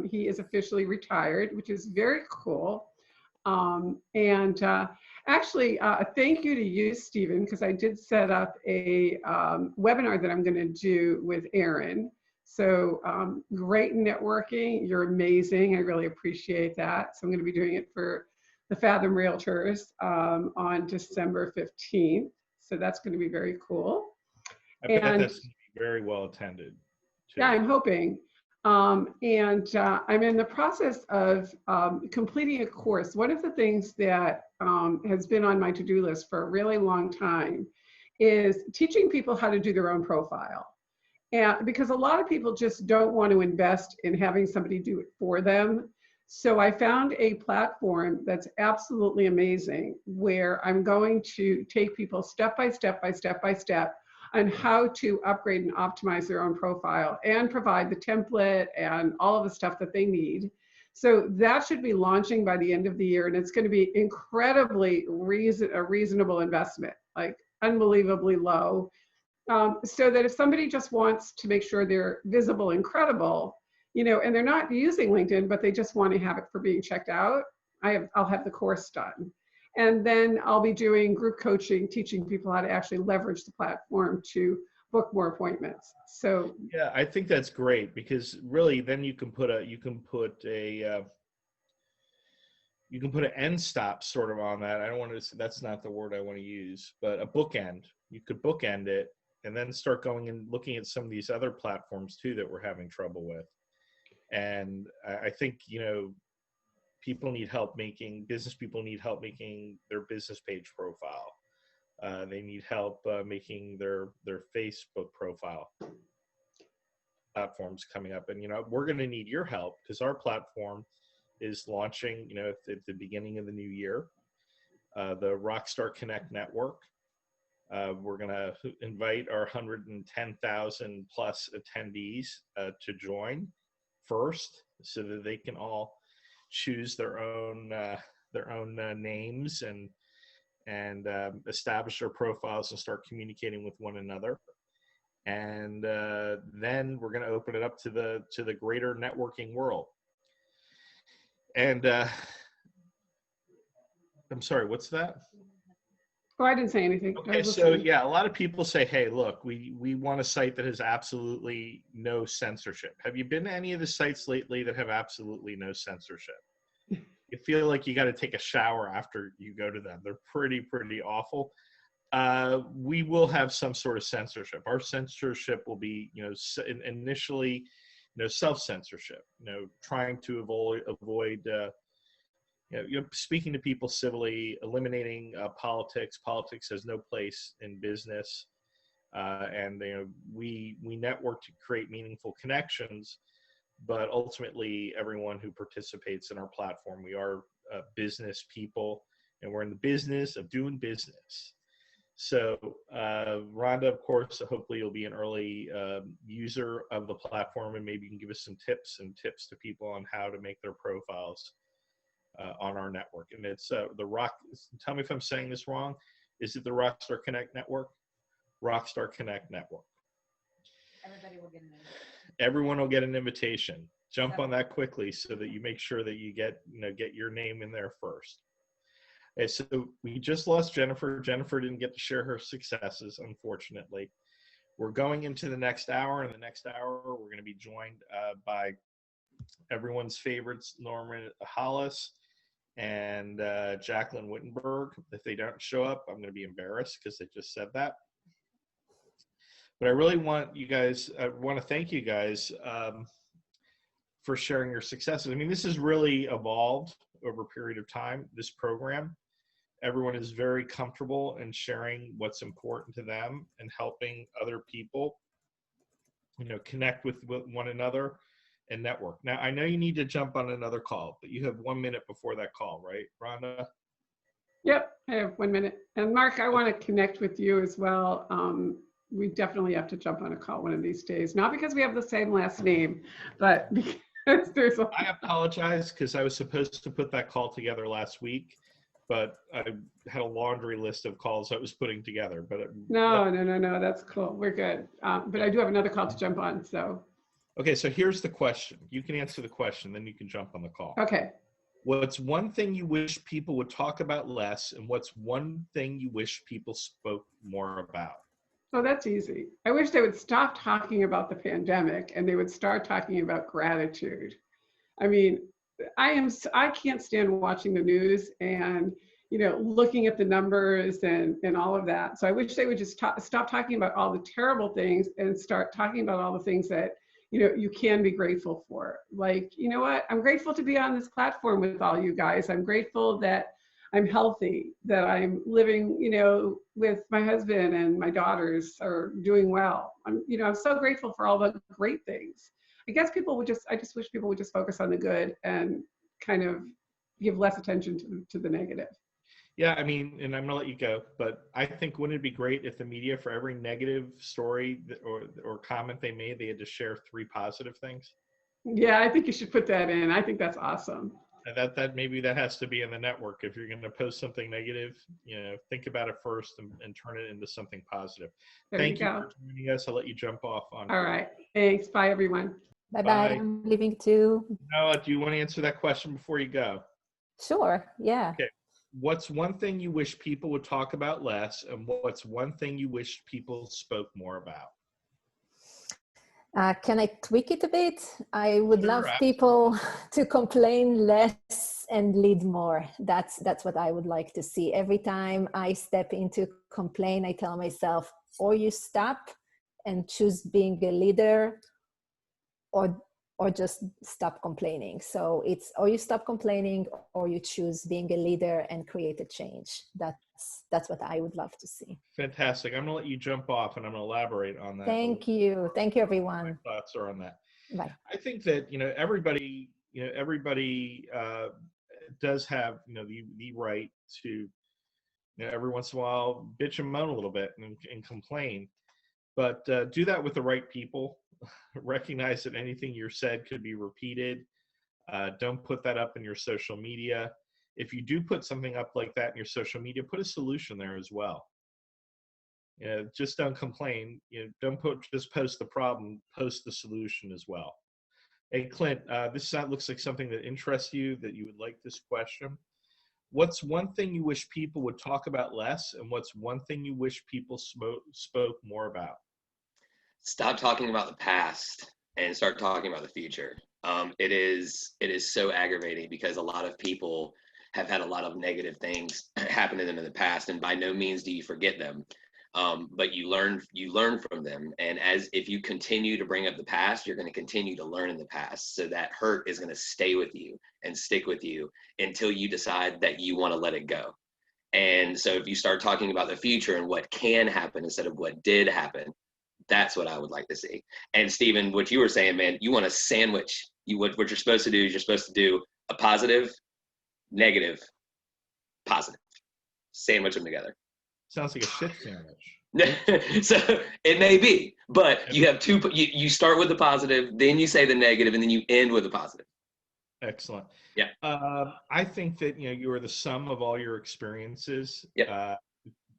He is officially retired, which is very cool. Actually, a thank you to you, Stephen, because I did set up a webinar that I'm going to do with Aaron. So great networking. You're amazing. I really appreciate that. So I'm going to be doing it for the Fathom Realtors on December 15th. So that's going to be very cool. I bet that's going to be very well attended, too. Yeah, I'm hoping. I'm in the process of completing a course. One of the things that has been on my to-do list for a really long time is teaching people how to do their own profile. And because a lot of people just don't want to invest in having somebody do it for them. So I found a platform that's absolutely amazing, where I'm going to take people step by step on how to upgrade and optimize their own profile and provide the template and all of the stuff that they need. So that should be launching by the end of the year, and it's going to be incredibly a reasonable investment, like unbelievably low. So that if somebody just wants to make sure they're visible and credible, and they're not using LinkedIn, but they just want to have it for being checked out, I'll have the course done. And then I'll be doing group coaching, teaching people how to actually leverage the platform to book more appointments. So yeah, I think that's great, because really then you can put an end stop sort of on that. I don't want to, that's not the word I want to use, but a bookend. You could bookend it and then start going and looking at some of these other platforms too that we're having trouble with. And I think, people need help business people need help making their business page profile. They need help making their Facebook profile. Platforms coming up, and we're going to need your help, because our platform is launching at the beginning of the new year, the Rockstar Connect network. We're going to invite our 110,000 plus attendees to join first, so that they can all choose their own names and establish their profiles and start communicating with one another. And then we're going to open it up to the greater networking world. And I'm sorry, what's that? Oh, I didn't say anything. Okay, so yeah, a lot of people say, hey, look, we want a site that has absolutely no censorship. Have you been to any of the sites lately that have absolutely no censorship? You feel like you got to take a shower after you go to them. They're pretty awful. We will have some sort of censorship. Our censorship will be, initially, self-censorship, trying to avoid speaking to people civilly, eliminating politics. Politics has no place in business, and we network to create meaningful connections. But ultimately, everyone who participates in our platform, we are business people, and we're in the business of doing business. So, Rhonda, of course, hopefully you'll be an early user of the platform, and maybe you can give us some tips to people on how to make their profiles on our network. And it's tell me if I'm saying this wrong. Is it the Rockstar Connect network? Rockstar Connect network. Everybody will get an invitation. Everyone will get an invitation. Jump on that quickly so that you make sure that you get your name in there first. Okay, so we just lost Jennifer. Jennifer didn't get to share her successes, unfortunately. We're going into the next hour. In the next hour, we're going to be joined by everyone's favorites, Norma Hollis and Jacqueline Wittenberg. If they don't show up, I'm going to be embarrassed because they just said that. But I really want you guys, I want to thank you guys for sharing your successes. I mean, this has really evolved over a period of time, this program. Everyone is very comfortable in sharing what's important to them and helping other people, you know, connect with one another and network. Now, I know you need to jump on another call, but you have 1 minute before that call, right, Rhonda? Yep, I have 1 minute. And Mark, I want to connect with you as well. We definitely have to jump on a call one of these days. Not because we have the same last name, but because there's a... I apologize because I was supposed to put that call together last week, but I had a laundry list of calls I was putting together. But No, that's cool. We're good. But I do have another call to jump on, so. Okay, so here's the question. You can answer the question, then you can jump on the call. Okay. What's one thing you wish people would talk about less, and what's one thing you wish people spoke more about? Oh, that's easy. I wish they would stop talking about the pandemic and they would start talking about gratitude. I mean, I can't stand watching the news and, you know, looking at the numbers and all of that. So I wish they would just stop talking about all the terrible things and start talking about all the things that, you know, you can be grateful for. Like, you know what? I'm grateful to be on this platform with all you guys. I'm grateful that I'm healthy, that I'm living, you know, with my husband and my daughters are doing well. I'm so grateful for all the great things. I guess I just wish people would just focus on the good and kind of give less attention to the negative. Yeah, I mean, and I'm gonna let you go, but I think wouldn't it be great if the media, for every negative story or comment they made, they had to share 3 positive things? Yeah, I think you should put that in. I think that's awesome. And that maybe that has to be in the network. If you're going to post something negative, you know, think about it first and turn it into something positive. Thank you for joining us. I'll let you jump off on. All right. Thanks. Bye, everyone. Bye-bye. I'm leaving too. Noah, do you want to answer that question before you go? Sure. Yeah. Okay. What's one thing you wish people would talk about less, and what's one thing you wish people spoke more about? Can I tweak it a bit? I would love people to complain less and lead more. That's what I would like to see. Every time I step into complain, I tell myself, or you stop and choose being a leader, or just stop complaining. So it's, or you stop complaining, or you choose being a leader and create a change. That's what I would love to see. Fantastic. I'm going to let you jump off and I'm going to elaborate on that. Thank you. Thank you, everyone. My thoughts are on that. Bye. I think that, you know, everybody does have, you know, the right to, you know, every once in a while bitch and moan a little bit and complain, but do that with the right people. Recognize that anything you're said could be repeated. Don't put that up in your social media. If you do put something up like that in your social media, put a solution there as well. You know, just don't complain. You know, don't just post the problem, post the solution as well. Hey, Clint, this looks like something that interests you, that you would like this question. What's one thing you wish people would talk about less, and what's one thing you wish people spoke more about? Stop talking about the past and start talking about the future. It is so aggravating because a lot of people have had a lot of negative things happen to them in the past, and by no means do you forget them. But you learn from them, and if you continue to bring up the past, you're going to continue to learn in the past. So that hurt is going to stay with you and stick with you until you decide that you want to let it go. And so if you start talking about the future and what can happen instead of what did happen, that's what I would like to see. And Stephen, what you were saying, man, you want to sandwich. What you're supposed to do is you're supposed to do a positive, negative, positive. Sandwich them together. Sounds like a shit sandwich. So it may be, but you have two. You start with the positive, then you say the negative, and then you end with the positive. Excellent. Yeah. I think that, you know, you are the sum of all your experiences. Yep.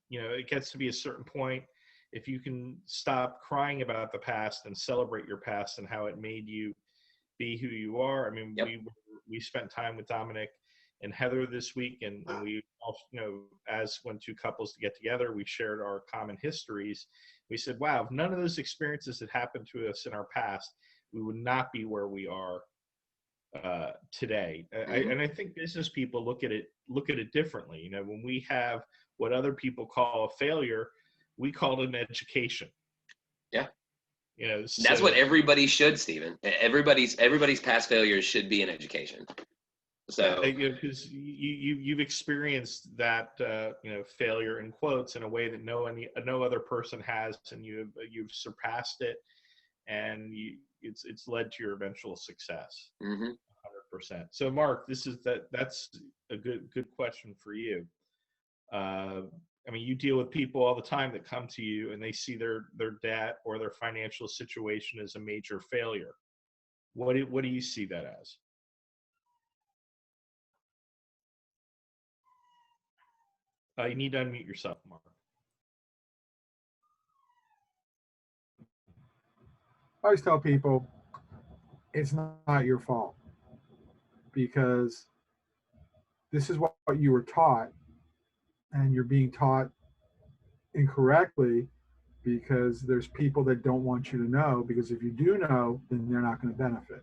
You know, it gets to be a certain point. If you can stop crying about the past and celebrate your past and how it made you be who you are. I mean, yep. we spent time with Domenic and Heather this week, and we all, as when two couples get together, we shared our common histories. We said, wow, if none of those experiences had happened to us in our past, we would not be where we are today. And I think business people look at it differently. When we have what other people call a failure, we call it an education. Yeah. So, that's what everybody should, Stephen. Everybody's past failures should be an education. So because you've experienced that failure in quotes in a way that no other person has, and you've surpassed it, and it's led to your eventual success. 100%. So Mark, that's a good question for you. You deal with people all the time that come to you and they see their debt or their financial situation as a major failure. What do you see that as? You need to unmute yourself, Mark. I always tell people it's not your fault, because this is what you were taught, and you're being taught incorrectly because there's people that don't want you to know, because if you do know, then they're not going to benefit.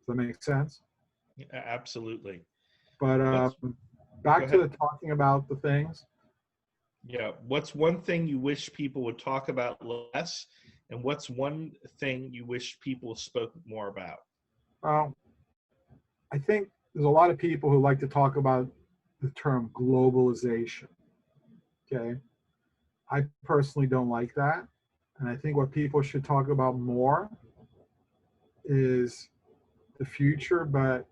Does that make sense? Yeah, absolutely. But back to the talking about the things. Yeah. What's one thing you wish people would talk about less, and what's one thing you wish people spoke more about? Well, I think there's a lot of people who like to talk about the term globalization. Okay. I personally don't like that. And I think what people should talk about more is the future. But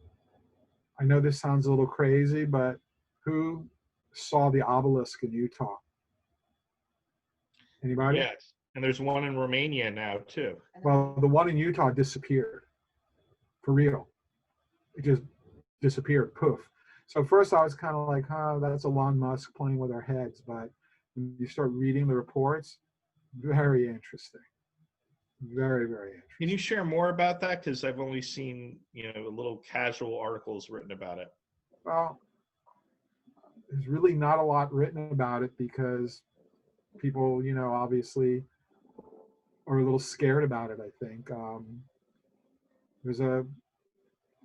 I know this sounds a little crazy, but who saw the obelisk in Utah? Anybody? Yes. And there's one in Romania now too. Well, the one in Utah disappeared. For real. It just disappeared. Poof. So first I was kind of like, that's Elon Musk playing with our heads. But when you start reading the reports, very interesting. Very, very interesting. Can you share more about that? Because I've only seen, little casual articles written about it. Well, there's really not a lot written about it because people, obviously are a little scared about it, I think. There's a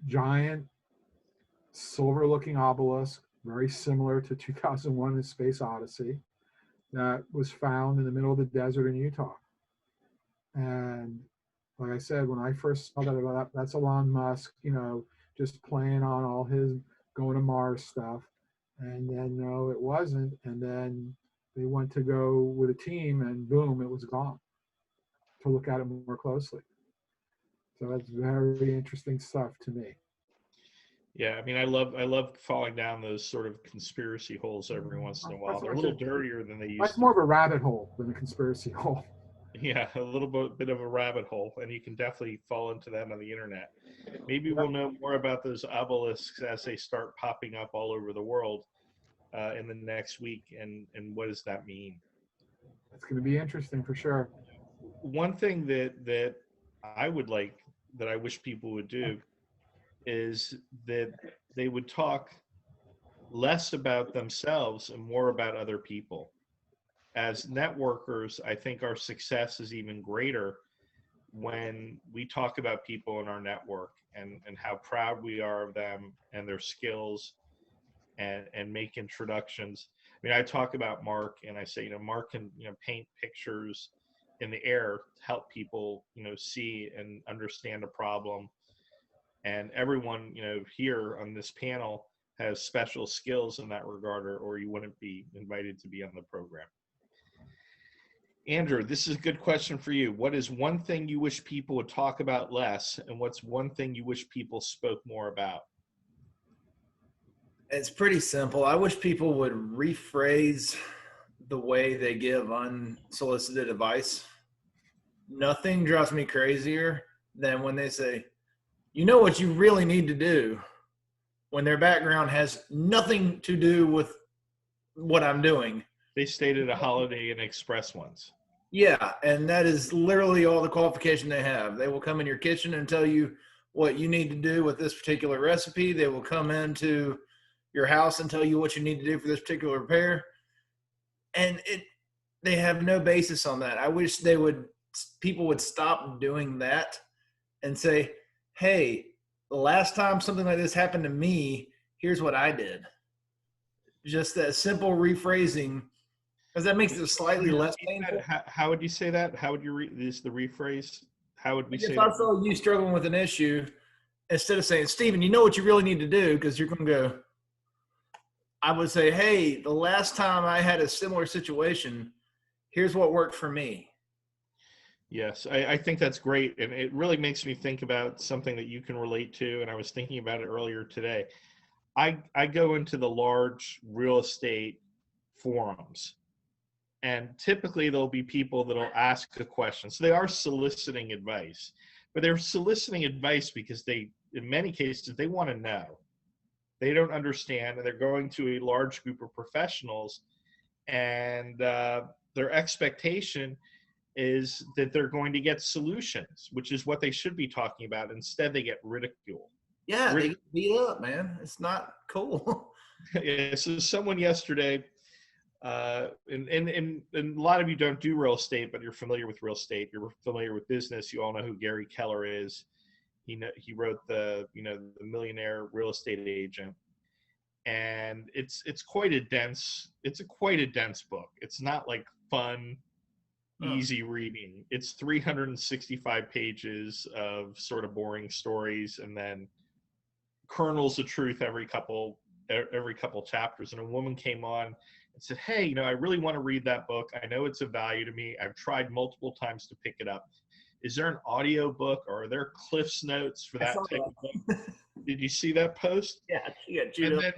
giant silver-looking obelisk, very similar to 2001: A Space Odyssey, that was found in the middle of the desert in Utah. And like I said, when I first saw that, that's Elon Musk, just playing on all his going to Mars stuff. And then no, it wasn't. And then they went to go with a team, and boom, it was gone. To look at it more closely. So that's very interesting stuff to me. Yeah, I love falling down those sort of conspiracy holes every once in a while. They're a little dirtier than they used to. That's more of a rabbit hole than a conspiracy hole. Yeah, a little bit of a rabbit hole, and you can definitely fall into that on the internet. Maybe we'll know more about those obelisks as they start popping up all over the world in the next week, and what does that mean? It's going to be interesting for sure. One thing that I would like, that I wish people would do, is that they would talk less about themselves and more about other people. As networkers, I think our success is even greater when we talk about people in our network and how proud we are of them and their skills, and make introductions. I talk about Mark, and I say, Mark can, paint pictures in the air to help people, see and understand a problem. And everyone, here on this panel has special skills in that regard, or you wouldn't be invited to be on the program. Andrew, this is a good question for you. What is one thing you wish people would talk about less, and what's one thing you wish people spoke more about? It's pretty simple. I wish people would rephrase the way they give unsolicited advice. Nothing drives me crazier than when they say, what you really need to do, when their background has nothing to do with what I'm doing. They stayed at a Holiday Inn Express once. Yeah, and that is literally all the qualification they have. They will come in your kitchen and tell you what you need to do with this particular recipe. They will come into your house and tell you what you need to do for this particular repair. And they have no basis on that. I wish people would stop doing that and say, hey, the last time something like this happened to me, here's what I did. Just that simple rephrasing, because that makes it slightly less painful. How would you say that? How would you use the rephrase? How would we say if that? I saw you struggling with an issue, instead of saying, Stephen, you know what you really need to do, because you're going to go, I would say, hey, the last time I had a similar situation, here's what worked for me. Yes, I think that's great. And it really makes me think about something that you can relate to. And I was thinking about it earlier today. I go into the large real estate forums, and typically there'll be people that'll ask a question. So they are soliciting advice, but they're soliciting advice because in many cases, they want to know. They don't understand, and they're going to a large group of professionals, and their expectation is that they're going to get solutions, which is what they should be talking about. Instead, they get ridicule. Yeah, they get beat up, man. It's not cool. Yeah, so someone yesterday, and a lot of you don't do real estate, but you're familiar with real estate. You're familiar with business. You all know who Gary Keller is. He wrote the Millionaire Real Estate Agent, and it's quite a dense book. It's not like fun, easy reading. It's 365 pages of sort of boring stories, and then kernels of truth every couple chapters. And a woman came on and said, hey, I really want to read that book. I know it's of value to me. I've tried multiple times to pick it up. Is there an audio book, or are there Cliff's Notes for that type of book? Did you see that post? Yeah. And then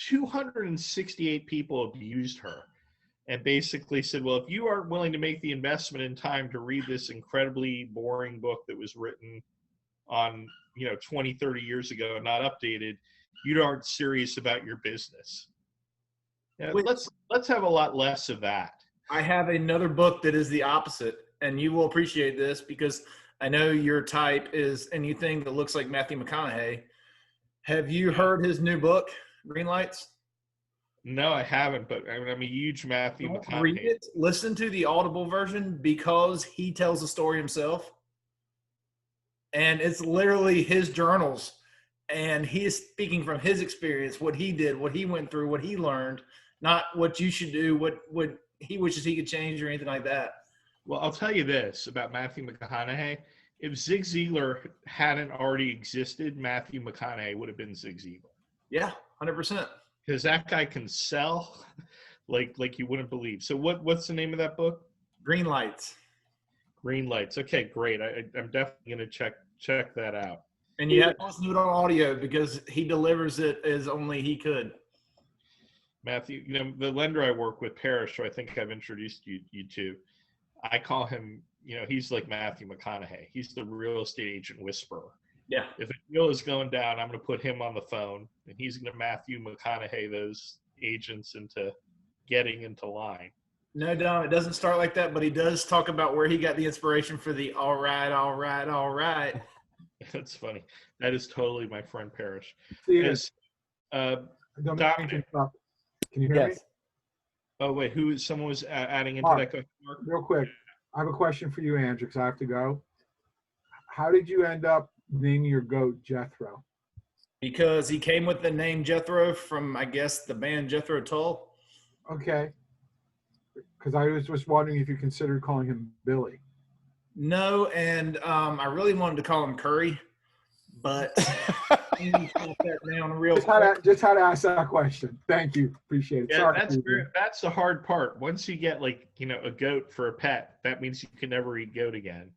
268 people abused her and basically said, well, if you aren't willing to make the investment in time to read this incredibly boring book that was written on 20, 30 years ago and not updated, you aren't serious about your business. Let's have a lot less of that. I have another book that is the opposite, and you will appreciate this because I know your type is anything that looks like Matthew McConaughey. Have you heard his new book, Green Lights? No, I haven't, but I'm a huge Matthew McConaughey. Read it. Listen to the Audible version because he tells the story himself. And it's literally his journals. And he is speaking from his experience, what he did, what he went through, what he learned, not what you should do, what he wishes he could change or anything like that. Well, I'll tell you this about Matthew McConaughey. If Zig Ziglar hadn't already existed, Matthew McConaughey would have been Zig Ziglar. Yeah, 100%. Because that guy can sell like you wouldn't believe. So what's the name of that book? Green Lights. Green Lights. Okay, great. I'm definitely going to check that out. And you have to listen to it on audio because he delivers it as only he could. Matthew, the lender I work with, Parrish, who I think I've introduced you to, I call him, he's like Matthew McConaughey. He's the real estate agent whisperer. Yeah. If a deal is going down, I'm going to put him on the phone, and he's going to Matthew McConaughey those agents into getting into line. No, Dom, it doesn't start like that, but he does talk about where he got the inspiration for the all right, all right, all right. That's funny. That is totally my friend Parrish. Yes. Domenic. Can you hear me? Oh, wait, someone was adding into that question mark? Real quick, I have a question for you, Andrew, because I have to go. How did you end up naming your goat Jethro? Because he came with the name Jethro from, I guess, the band Jethro Tull. Okay. Because I was just wondering if you considered calling him Billy. No, and I really wanted to call him Curry, but just had to ask that question. Thank you. Appreciate it. Yeah, that's the hard part. Once you get a goat for a pet, that means you can never eat goat again.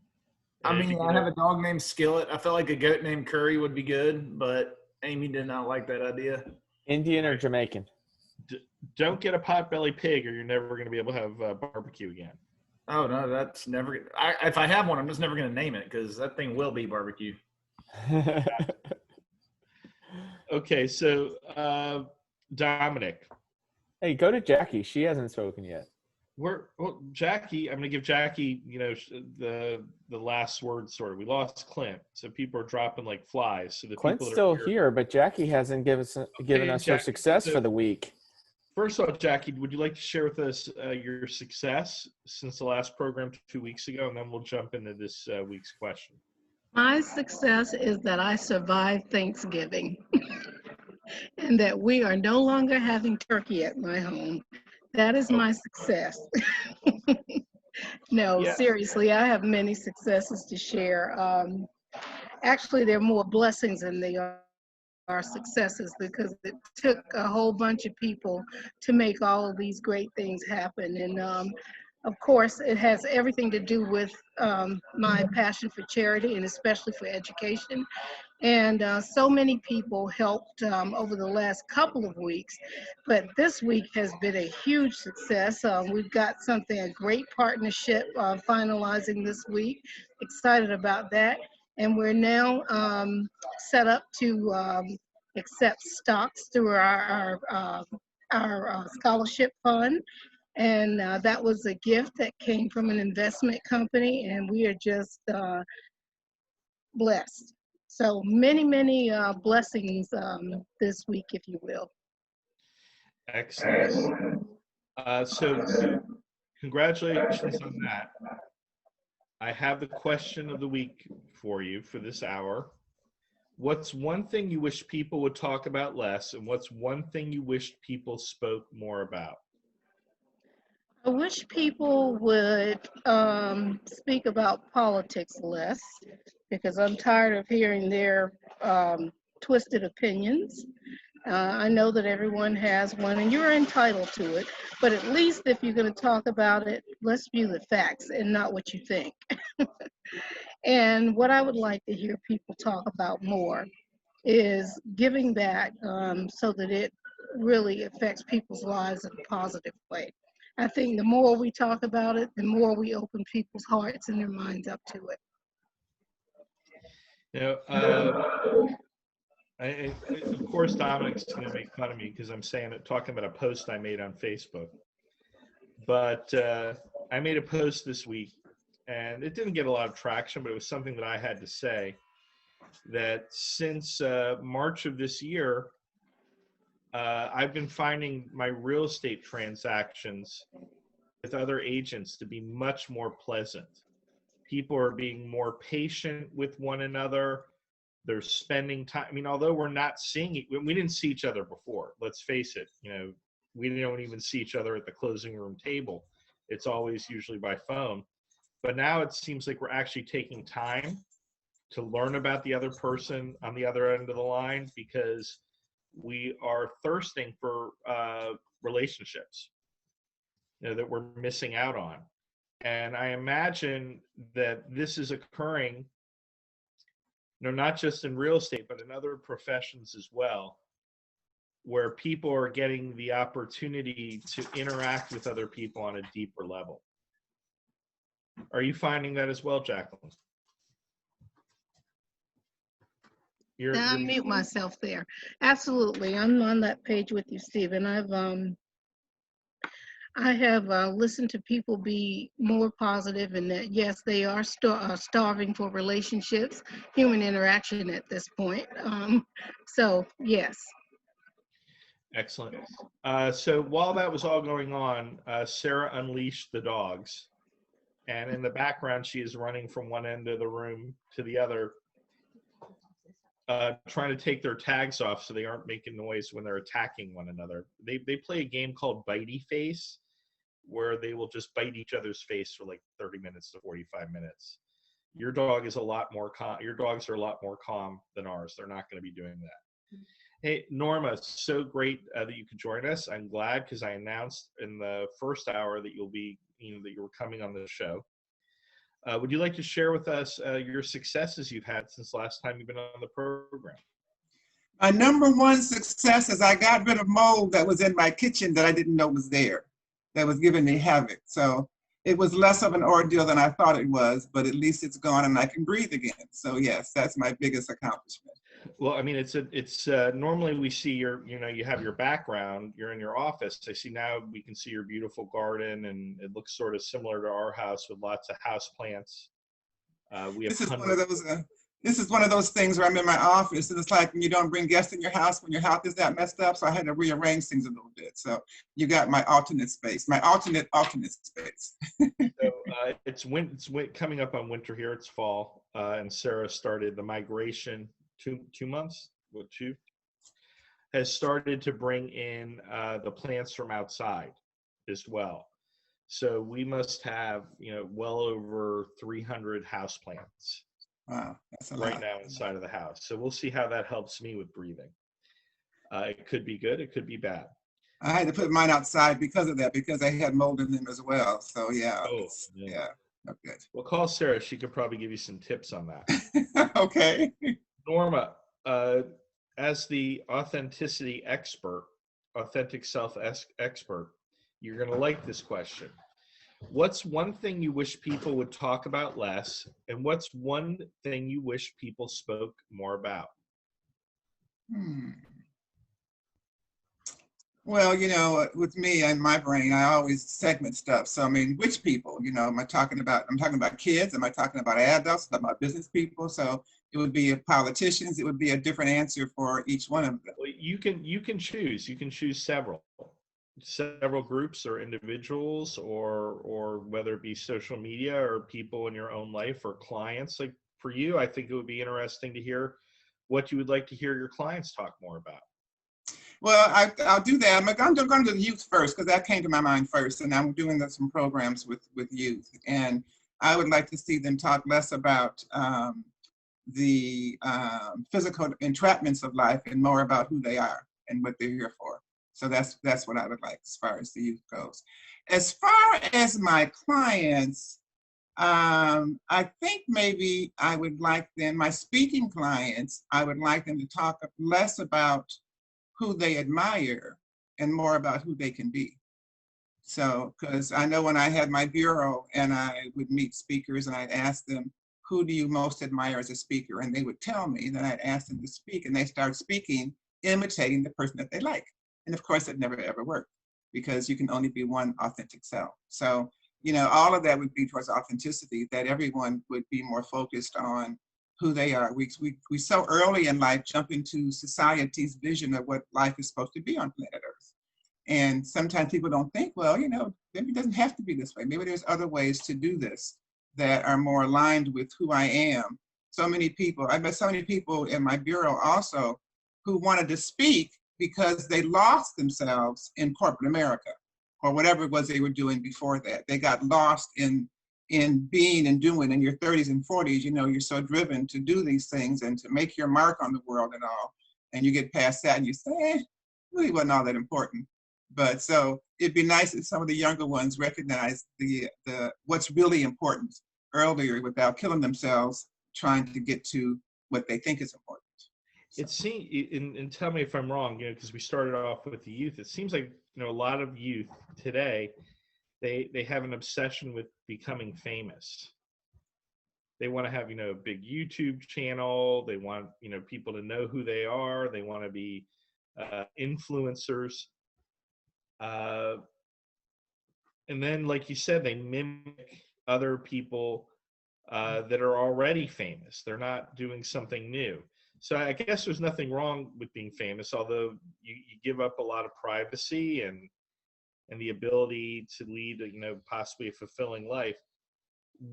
I mean, I have a dog named Skillet. I felt like a goat named Curry would be good, but Amy did not like that idea. Indian or Jamaican? Don't get a potbelly pig, or you're never going to be able to have barbecue again. Oh no, that's never. If I have one, I'm just never going to name it because that thing will be barbecue. Okay, so Domenic. Hey, go to Jackie. She hasn't spoken yet. Well, Jackie, I'm going to give Jackie, the last word sort of. We lost Clint, so people are dropping like flies. So the Clint's people that still are here, but Jackie hasn't given us her success for the week. First of all, Jackie, would you like to share with us your success since the last program 2 weeks ago, and then we'll jump into this week's question. My success is that I survived Thanksgiving and that we are no longer having turkey at my home. That is my success. No, Yeah. seriously, I have many successes to share. Actually, there are more blessings than they are successes, because it took a whole bunch of people to make all of these great things happen. And of course, it has everything to do with my passion for charity, and especially for education. And so many people helped over the last couple of weeks, but this week has been a huge success. We've got a great partnership finalizing this week. Excited about that. And we're now set up to accept stocks through our scholarship fund. And that was a gift that came from an investment company, and we are just blessed. So many, many blessings this week, if you will. Excellent. So congratulations on that. I have the question of the week for you for this hour. What's one thing you wish people would talk about less, and what's one thing you wish people spoke more about? I wish people would speak about politics less, because I'm tired of hearing their twisted opinions. I know that everyone has one, and you're entitled to it, but at least if you're going to talk about it, let's view the facts and not what you think. And what I would like to hear people talk about more is giving back, so that it really affects people's lives in a positive way. I think the more we talk about it, the more we open people's hearts and their minds up to it. Of course, Dominic's going to make fun of me because I'm talking about a post I made on Facebook. But I made a post this week, and it didn't get a lot of traction, but it was something that I had to say, that since March of this year, I've been finding my real estate transactions with other agents to be much more pleasant. People are being more patient with one another. They're spending time. I mean, although we're not seeing it, we didn't see each other before. Let's face it. We don't even see each other at the closing room table. It's always usually by phone. But now it seems like we're actually taking time to learn about the other person on the other end of the line, because we are thirsting for relationships that we're missing out on. And I imagine that this is occurring, not just in real estate, but in other professions as well, where people are getting the opportunity to interact with other people on a deeper level. Are you finding that as well, Jacqueline? I'll mute myself there. Absolutely. I'm on that page with you, Stephen. I have listened to people be more positive, and that, yes, they are starving for relationships, human interaction at this point. So, yes. Excellent. So while that was all going on, Sarah unleashed the dogs. And in the background, she is running from one end of the room to the other, trying to take their tags off so they aren't making noise when they're attacking one another. They play a game called Bitey Face, where they will just bite each other's face for like 30 minutes to 45 minutes. Your dog is a lot more calm. Your dogs are a lot more calm than ours. They're not going to be doing that. Hey, Norma, so great that you could join us. I'm glad, because I announced in the first hour that you'll be, that you were coming on the show. Would you like to share with us your successes you've had since last time you've been on the program? My number one success is I got rid of mold that was in my kitchen that I didn't know was there, that was giving me havoc. So it was less of an ordeal than I thought it was, but at least it's gone and I can breathe again. So yes, that's my biggest accomplishment. Well, I mean, it's normally we see your, you have your background, you're in your office. I see now we can see your beautiful garden, and it looks sort of similar to our house with lots of house plants. We have This is one of hundreds. those. This is one of those things where I'm in my office, and it's like when you don't bring guests in your house when your house is that messed up. So I had to rearrange things a little bit. So you got my alternate space, my alternate space. So it's coming up on winter here. It's fall, and Sarah started the migration 2 months. Well, two has started to bring in the plants from outside as well. So we must have well over 300 house plants. Wow, that's a right lot. now inside of the house. So we'll see how that helps me with breathing. It could be good. It could be bad. I had to put mine outside because of that, because I had mold in them as well. So yeah, Oh, yeah, not good. Well, call Sarah. She could probably give you some tips on that. Okay. Norma, as the authenticity expert, authentic self expert, you're going to like this question. What's one thing you wish people would talk about less, and what's one thing you wish people spoke more about? Well, with me and my brain, I always segment stuff. So I mean, which people? Am I talking about? I'm talking about kids. Am I talking about adults? Am I talking about business people? So it would be politicians. It would be a different answer for each one of them. Well, you can choose. You can choose several groups or individuals, or whether it be social media or people in your own life or clients. Like for you, I think it would be interesting to hear what you would like to hear your clients talk more about. Well, I'll do that. I'm going to do the youth first, because that came to my mind first, and I'm doing some programs with youth, and I would like to see them talk less about the physical entrapments of life and more about who they are and what they're here for. So that's what I would like as far as the youth goes. As far as my clients, I think maybe I would like them, my speaking clients, I would like them to talk less about who they admire and more about who they can be. So, because I know when I had my bureau and I would meet speakers and I'd ask them, who do you most admire as a speaker? And they would tell me, then I'd ask them to speak, and they start speaking, imitating the person that they like. And of course, it never ever worked, because you can only be one authentic self. So, all of that would be towards authenticity, that everyone would be more focused on who they are. We so early in life jump into society's vision of what life is supposed to be on planet Earth. And sometimes people don't think, well, maybe it doesn't have to be this way. Maybe there's other ways to do this that are more aligned with who I am. I met so many people in my bureau also who wanted to speak because they lost themselves in corporate America, or whatever it was they were doing before that. They got lost in being and doing. In your 30s and 40s, you're so driven to do these things and to make your mark on the world and all. And you get past that and you say, really wasn't all that important. But so it'd be nice if some of the younger ones recognize the what's really important earlier without killing themselves trying to get to what they think is important. It seems, and tell me if I'm wrong, because we started off with the youth. It seems like a lot of youth today, they have an obsession with becoming famous. They want to have a big YouTube channel. They want people to know who they are. They want to be influencers. And then, like you said, they mimic other people that are already famous. They're not doing something new. So I guess there's nothing wrong with being famous, although you give up a lot of privacy and the ability to lead, possibly a fulfilling life.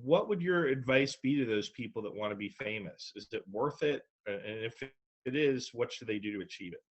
What would your advice be to those people that want to be famous? Is it worth it? And if it is, what should they do to achieve it?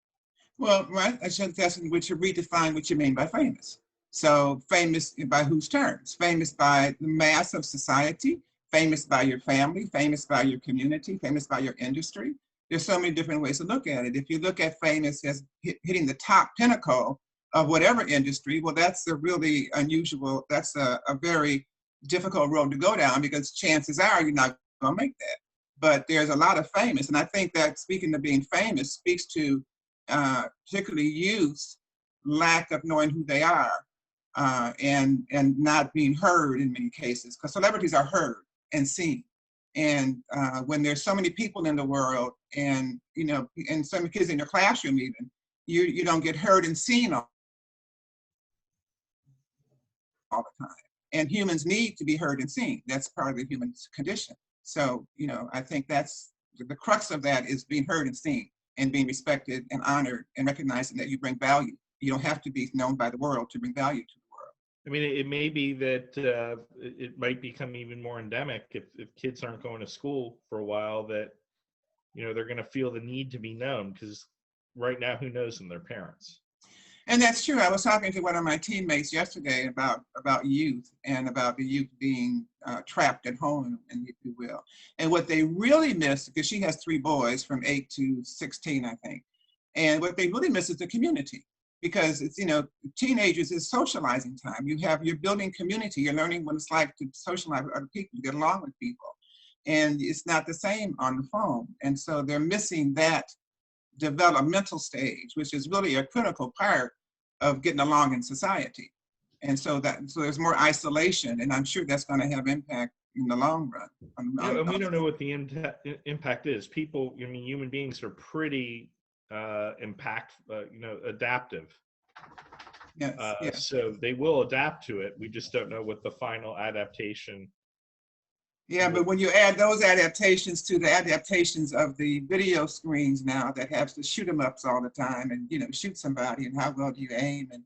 Well, right, I should ask you to redefine what you mean by famous. So famous by whose terms? Famous by the mass of society, famous by your family, famous by your community, famous by your industry. There's so many different ways to look at it. If you look at famous as hitting the top pinnacle of whatever industry, well, that's a really unusual, that's a very difficult road to go down, because chances are you're not gonna make that. But there's a lot of famous, and I think that speaking of being famous speaks to particularly youth's lack of knowing who they are and not being heard in many cases, because celebrities are heard and seen. And when there's so many people in the world, and and so many kids in your classroom, even you don't get heard and seen all the time. And humans need to be heard and seen. That's part of the human condition. So I think that's the crux of that, is being heard and seen, and being respected and honored, and recognizing that you bring value. You don't have to be known by the world to bring value to the world. I mean, it may be that it might become even more endemic if kids aren't going to school for a while, that they're going to feel the need to be known, because right now, who knows them? Their parents. And that's true. I was talking to one of my teammates yesterday about youth, and about the youth being trapped at home, and if you will. And what they really miss, because she has 3 boys from 8 to 16, I think. And what they really miss is the community, because it's, teenagers is socializing time. You're building community. You're learning what it's like to socialize with other people, get along with people. And it's not the same on the phone. And so they're missing that developmental stage, which is really a critical part of getting along in society. And so there's more isolation, and I'm sure that's going to have impact in the long run. And we don't know what the impact is. People, human beings are pretty adaptive. Yes, yes. So they will adapt to it. We just don't know what the final adaptation. Yeah, but when you add those adaptations to the adaptations of the video screens now that have the shoot 'em ups all the time, and shoot somebody, and how well do you aim, and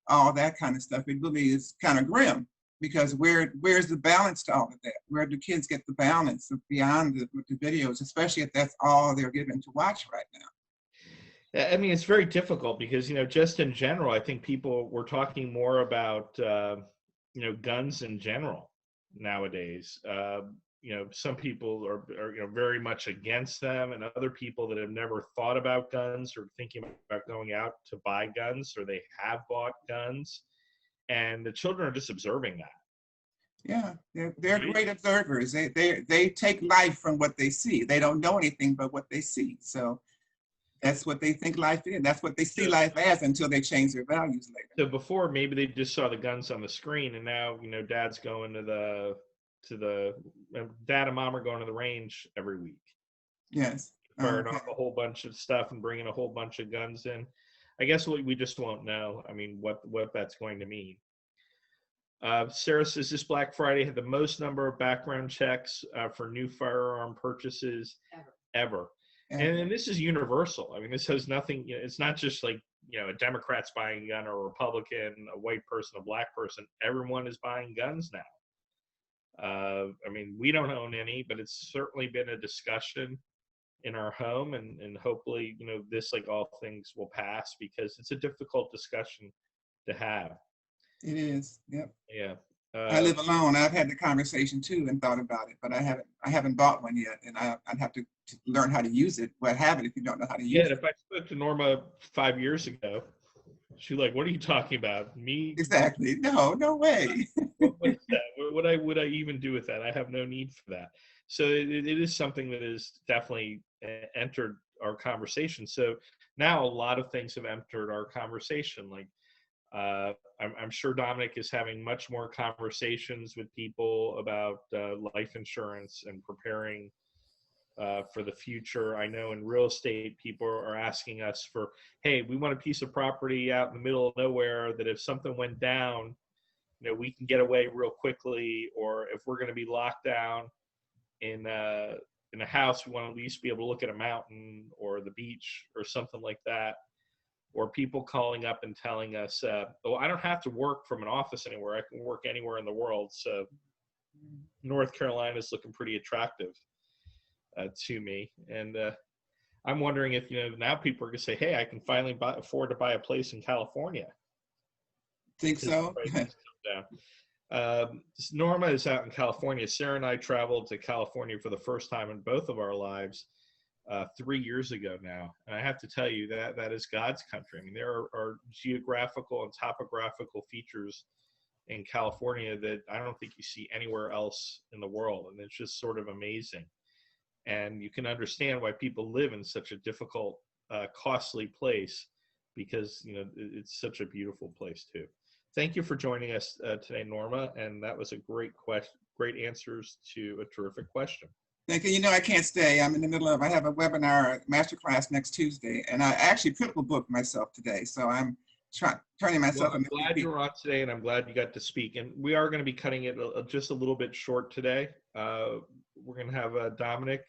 all that kind of stuff, it really is kind of grim, because where's the balance to all of that? Where do kids get the balance of beyond the videos, especially if that's all they're given to watch right now? I mean, it's very difficult, because just in general, I think we're talking more about guns in general nowadays. Some people are very much against them, and other people that have never thought about guns or thinking about going out to buy guns, or they have bought guns, and the children are just observing that. Yeah, they're great observers. They take life from what they see. They don't know anything but what they see. So that's what they think life is. That's what they see life as, until they change their values later. So before, maybe they just saw the guns on the screen, and now dad's going to the dad and mom are going to the range every week. Yes. Firing off a whole bunch of stuff and bringing a whole bunch of guns in. I guess we just won't know. I mean, what that's going to mean. Sarah says this Black Friday had the most number of background checks for new firearm purchases ever. And this is universal. I mean, this has nothing, it's not just like, a Democrat's buying a gun, or a Republican, a white person, a black person. Everyone is buying guns now. I mean, we don't own any, but it's certainly been a discussion in our home, and hopefully, this, like all things, will pass, because it's a difficult discussion to have. It is. Yep. Yeah. I live alone. I've had the conversation too and thought about it, but I haven't bought one yet, and I'd have to learn how to use it. Well, have it if you don't know how to use it. Yeah, if I spoke to Norma 5 years ago, she's like, "What are you talking about? Me?" Exactly. No way. What is that? What would I even do with that? I have no need for that. So it is something that has definitely entered our conversation. So now a lot of things have entered our conversation. Like, I'm sure Domenic is having much more conversations with people about life insurance and preparing for the future. I know in real estate, people are asking us for, hey, we want a piece of property out in the middle of nowhere that if something went down, we can get away real quickly. Or if we're going to be locked down in a house, we want to at least be able to look at a mountain or the beach or something like that. Or people calling up and telling us, oh, I don't have to work from an office anywhere. I can work anywhere in the world. So North Carolina is looking pretty attractive to me. And I'm wondering if, now people are going to say, hey, I can finally afford to buy a place in California. Think so? Norma is out in California. Sarah and I traveled to California for the first time in both of our lives 3 years ago now. And I have to tell you that is God's country. I mean, there are geographical and topographical features in California that I don't think you see anywhere else in the world. And it's just sort of amazing. And you can understand why people live in such a difficult, costly place, because, it's such a beautiful place too. Thank you for joining us today, Norma. And that was a great answers to a terrific question. Thank you. You know, I can't stay. I'm in the middle of, I have a webinar masterclass next Tuesday, and I actually triple booked myself today. So I'm turning myself. Well, I'm glad you're on today, and I'm glad you got to speak. And we are going to be cutting it just a little bit short today. We're going to have Domenic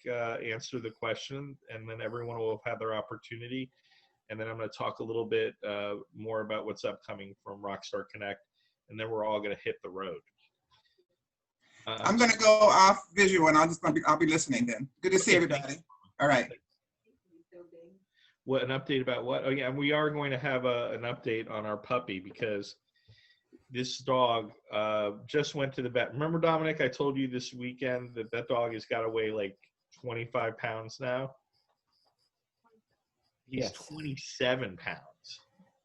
answer the question, and then everyone will have had their opportunity. And then I'm going to talk a little bit more about what's upcoming from Rockstar Connect, and then we're all going to hit the road. I'm going to go off visual, and I'll be listening then. Good to see everybody. All right. What, an update about what? Oh yeah, and we are going to have an update on our puppy, because this dog just went to the vet. Remember, Domenic, I told you this weekend that that dog has got to weigh like 25 pounds now. He's 27 pounds.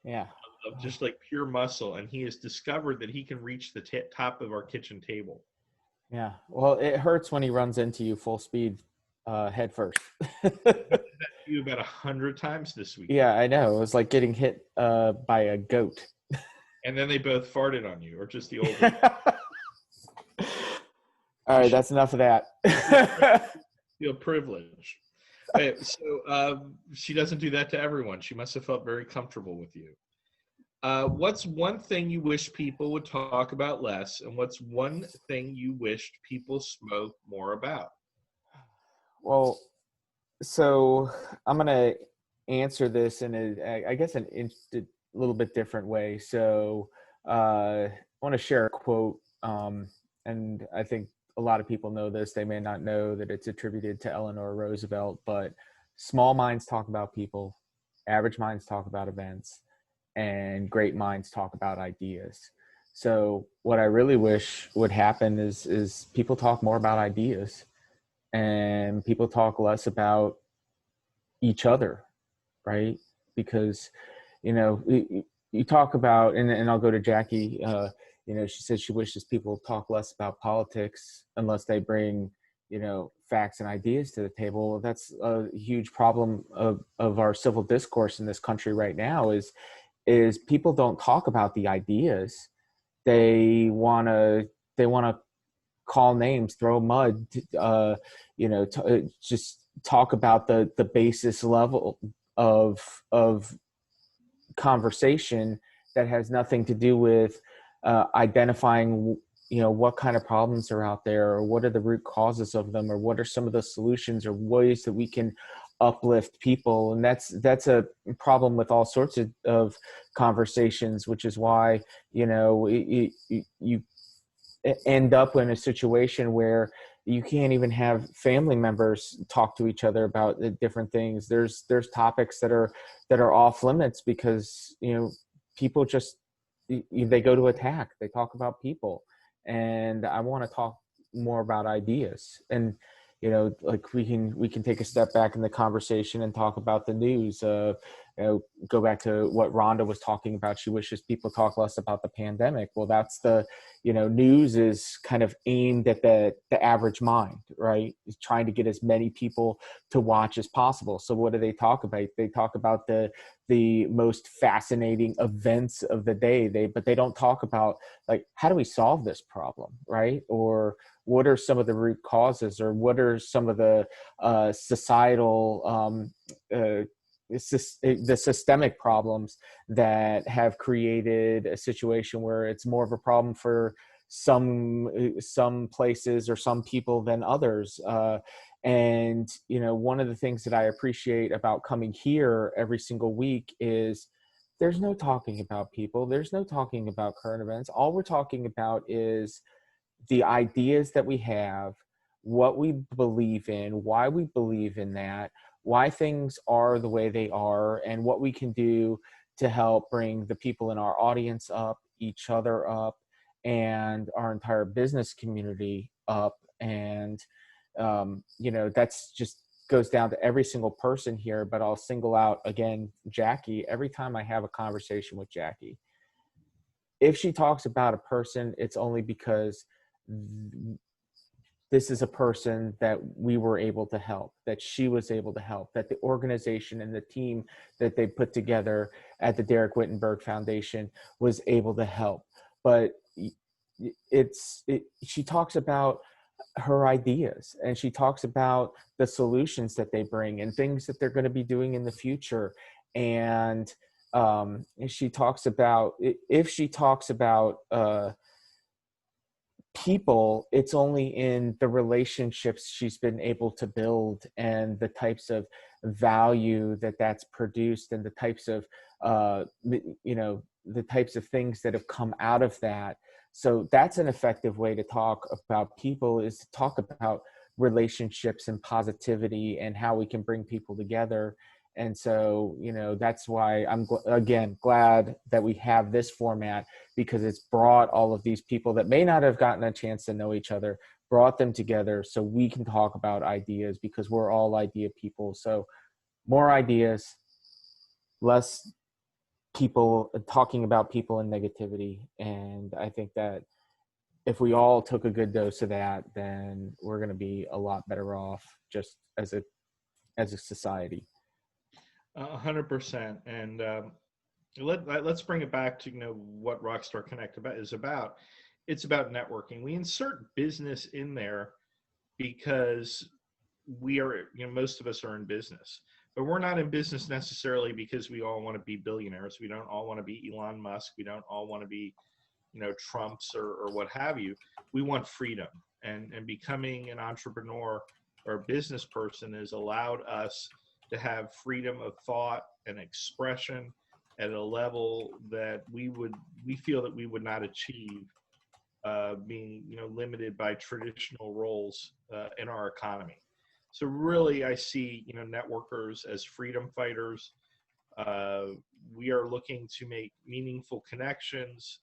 Yeah. Of just like pure muscle, and he has discovered that he can reach the top of our kitchen table. Yeah. Well, it hurts when he runs into you full speed, head first. You about 100 times this week. Yeah, I know. It was like getting hit by a goat. And then they both farted on you, or just the older. All right, that's enough of that. Feel privileged. Okay, so she doesn't do that to everyone. She must have felt very comfortable with you. What's one thing you wish people would talk about less, and what's one thing you wished people spoke more about? Well, so I'm going to answer this in I guess a little bit different way. So I want to share a quote, and I think a lot of people know this. They may not know that it's attributed to Eleanor Roosevelt, but small minds talk about people, average minds talk about events, and great minds talk about ideas. So what I really wish would happen is people talk more about ideas, and people talk less about each other, right? Because, you know, you talk about, and I'll go to Jackie, you know, she says she wishes people talk less about politics unless they bring, you know, facts and ideas to the table. That's a huge problem of our civil discourse in this country right now is people don't talk about the ideas. They want to call names, throw mud, you know, just talk about the basis level of conversation that has nothing to do with identifying, you know, what kind of problems are out there, or what are the root causes of them, or what are some of the solutions or ways that we can uplift people. And that's a problem with all sorts of conversations, which is why, you know, you end up in a situation where you can't even have family members talk to each other about the different things. There's topics that are off limits because, you know, people just, they go to attack. They talk about people, and I want to talk more about ideas. And, you know, like we can take a step back in the conversation and talk about the news. You know, go back to what Rhonda was talking about. She wishes people talk less about the pandemic. Well, that's you know, news is kind of aimed at the average mind, right? It's trying to get as many people to watch as possible. So what do they talk about? They talk about the most fascinating events of the day. But they don't talk about, like, how do we solve this problem, right? Or what are some of the root causes, or what are some of the societal the systemic problems that have created a situation where it's more of a problem for some places or some people than others. And, you know, one of the things that I appreciate about coming here every single week is there's no talking about people. There's no talking about current events. All we're talking about is the ideas that we have, what we believe in, why we believe in that, why things are the way they are, and what we can do to help bring the people in our audience up, each other up, and our entire business community up. And, you know, that's just goes down to every single person here, but I'll single out again, Jackie. Every time I have a conversation with Jackie, if she talks about a person, it's only because this is a person that we were able to help, that she was able to help, that the organization and the team that they put together at the Derek Wittenberg Foundation was able to help. But she talks about her ideas, and she talks about the solutions that they bring and things that they're going to be doing in the future. And she talks about, if she talks about people, it's only in the relationships she's been able to build and the types of value that's produced and the types of the types of things that have come out of that. So that's an effective way to talk about people, is to talk about relationships and positivity and how we can bring people together. And so, that's why I'm again glad that we have this format, because it's brought all of these people that may not have gotten a chance to know each other, brought them together so we can talk about ideas, because we're all idea people. So more ideas, less people talking about people and negativity. And I think that if we all took a good dose of that, then we're going to be a lot better off just as a society. 100%. And let's bring it back to what Rockstar Connect is about. It's about networking. We insert business in there because we are, most of us are in business, but we're not in business necessarily because we all want to be billionaires. We don't all want to be Elon Musk. We don't all want to be, Trumps or what have you. We want freedom, and becoming an entrepreneur or a business person has allowed us to have freedom of thought and expression at a level that we feel that we would not achieve being limited by traditional roles in our economy. So really, I see networkers as freedom fighters. We are looking to make meaningful connections,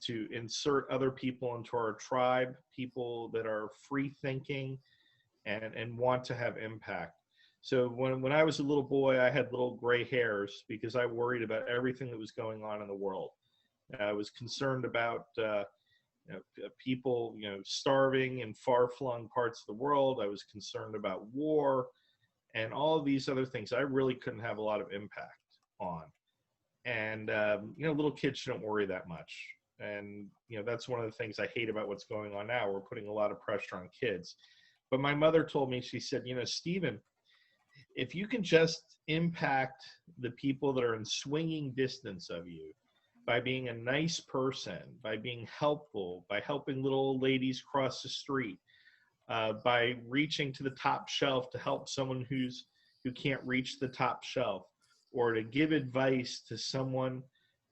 to insert other people into our tribe, people that are free thinking and want to have impact. So when I was a little boy, I had little gray hairs because I worried about everything that was going on in the world. I was concerned about people starving in far-flung parts of the world. I was concerned about war and all of these other things I really couldn't have a lot of impact on. And little kids shouldn't worry that much. And that's one of the things I hate about what's going on now. We're putting a lot of pressure on kids. But my mother told me, she said, Stephen, if you can just impact the people that are in swinging distance of you by being a nice person, by being helpful, by helping little old ladies cross the street, by reaching to the top shelf to help someone who can't reach the top shelf, or to give advice to someone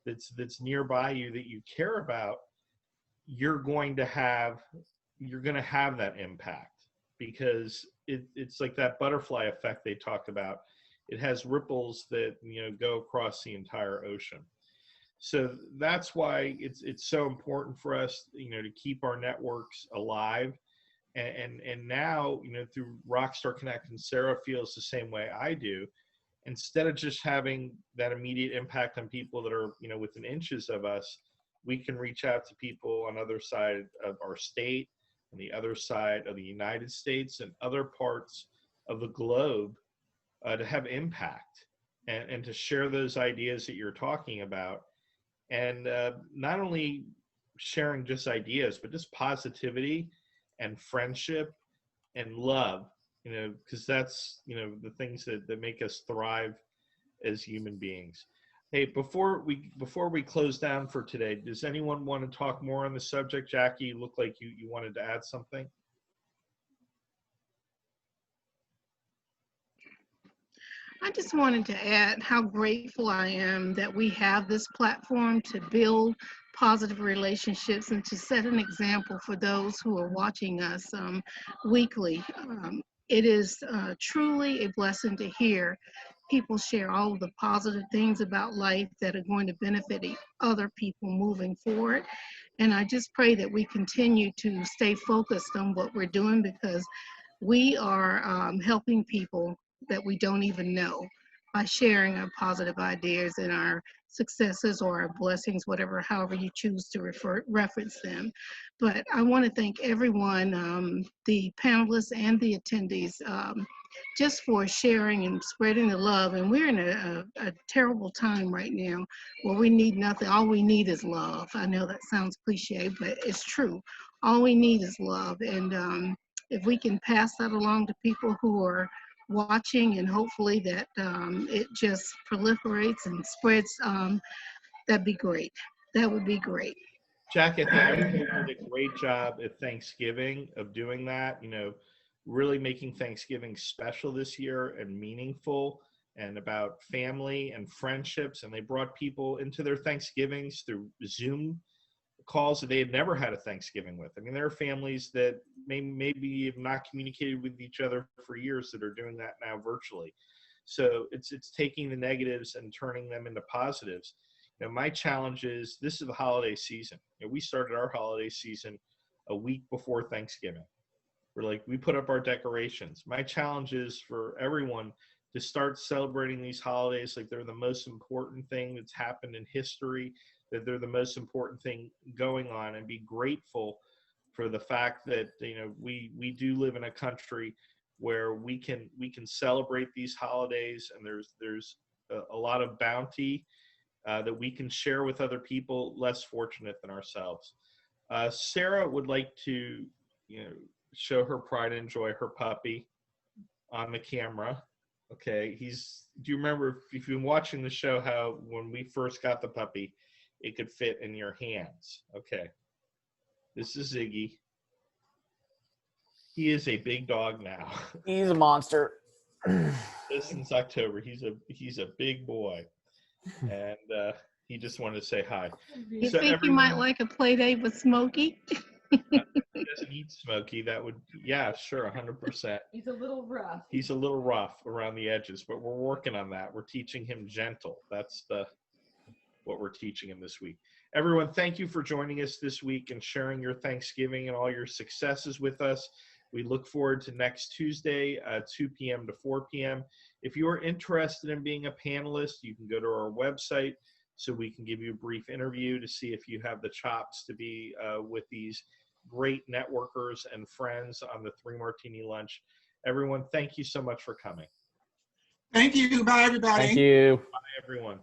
that's nearby you that you care about, you're going to have that impact. Because it's like that butterfly effect they talk about. It has ripples that go across the entire ocean. So that's why it's so important for us to keep our networks alive. And now through Rockstar Connect, and Sarah feels the same way I do. Instead of just having that immediate impact on people that are within inches of us, we can reach out to people on the other side of our state, on the other side of the United States, and other parts of the globe to have impact and to share those ideas that you're talking about. And not only sharing just ideas, but just positivity and friendship and love, because that's, the things that make us thrive as human beings. Hey, before we close down for today, does anyone want to talk more on the subject? Jackie, you look like you wanted to add something. I just wanted to add how grateful I am that we have this platform to build positive relationships and to set an example for those who are watching us weekly. It is truly a blessing to hear people share all of the positive things about life that are going to benefit other people moving forward. And I just pray that we continue to stay focused on what we're doing, because we are helping people that we don't even know by sharing our positive ideas and our successes or our blessings, however you choose to reference them. But I want to thank everyone, the panelists and the attendees, just for sharing and spreading the love. And we're in a terrible time right now where we need nothing. All we need is love. I know that sounds cliche, but it's true. All we need is love. And if we can pass that along to people who are watching, and hopefully that it just proliferates and spreads, that'd be great. That would be great. Jack, I think everybody did a great job at Thanksgiving of doing that, you know, really making Thanksgiving special this year and meaningful and about family and friendships. And they brought people into their Thanksgivings through Zoom calls that they had never had a Thanksgiving with. I mean, there are families that maybe have not communicated with each other for years that are doing that now virtually. So it's taking the negatives and turning them into positives. You know, my challenge is, this is the holiday season. You know, we started our holiday season a week before Thanksgiving. We put up our decorations. My challenge is for everyone to start celebrating these holidays like they're the most important thing that's happened in history, that they're the most important thing going on, and be grateful for the fact that, you know, we do live in a country where we can celebrate these holidays, and there's a lot of bounty that we can share with other people less fortunate than ourselves. Sarah would like to, you know, show her pride and joy, her puppy, on the camera. Okay, do you remember, if you've been watching the show, how when we first got the puppy, it could fit in your hands? Okay, this is Ziggy. He is a big dog now. He's a monster. Since October, he's a big boy, and he just wanted to say hi. You think you might like a play date with Smokey? He doesn't eat Smokey. That would, yeah, sure, 100%. He's a little rough. He's a little rough around the edges, but we're working on that. We're teaching him gentle. That's what we're teaching him this week. Everyone, thank you for joining us this week and sharing your Thanksgiving and all your successes with us. We look forward to next Tuesday, 2 p.m. to 4 p.m. If you're interested in being a panelist, you can go to our website so we can give you a brief interview to see if you have the chops to be with these great networkers and friends on the 3 Martini Lunch. Everyone, thank you so much for coming. Thank you. Bye, everybody. Thank you. Bye, everyone.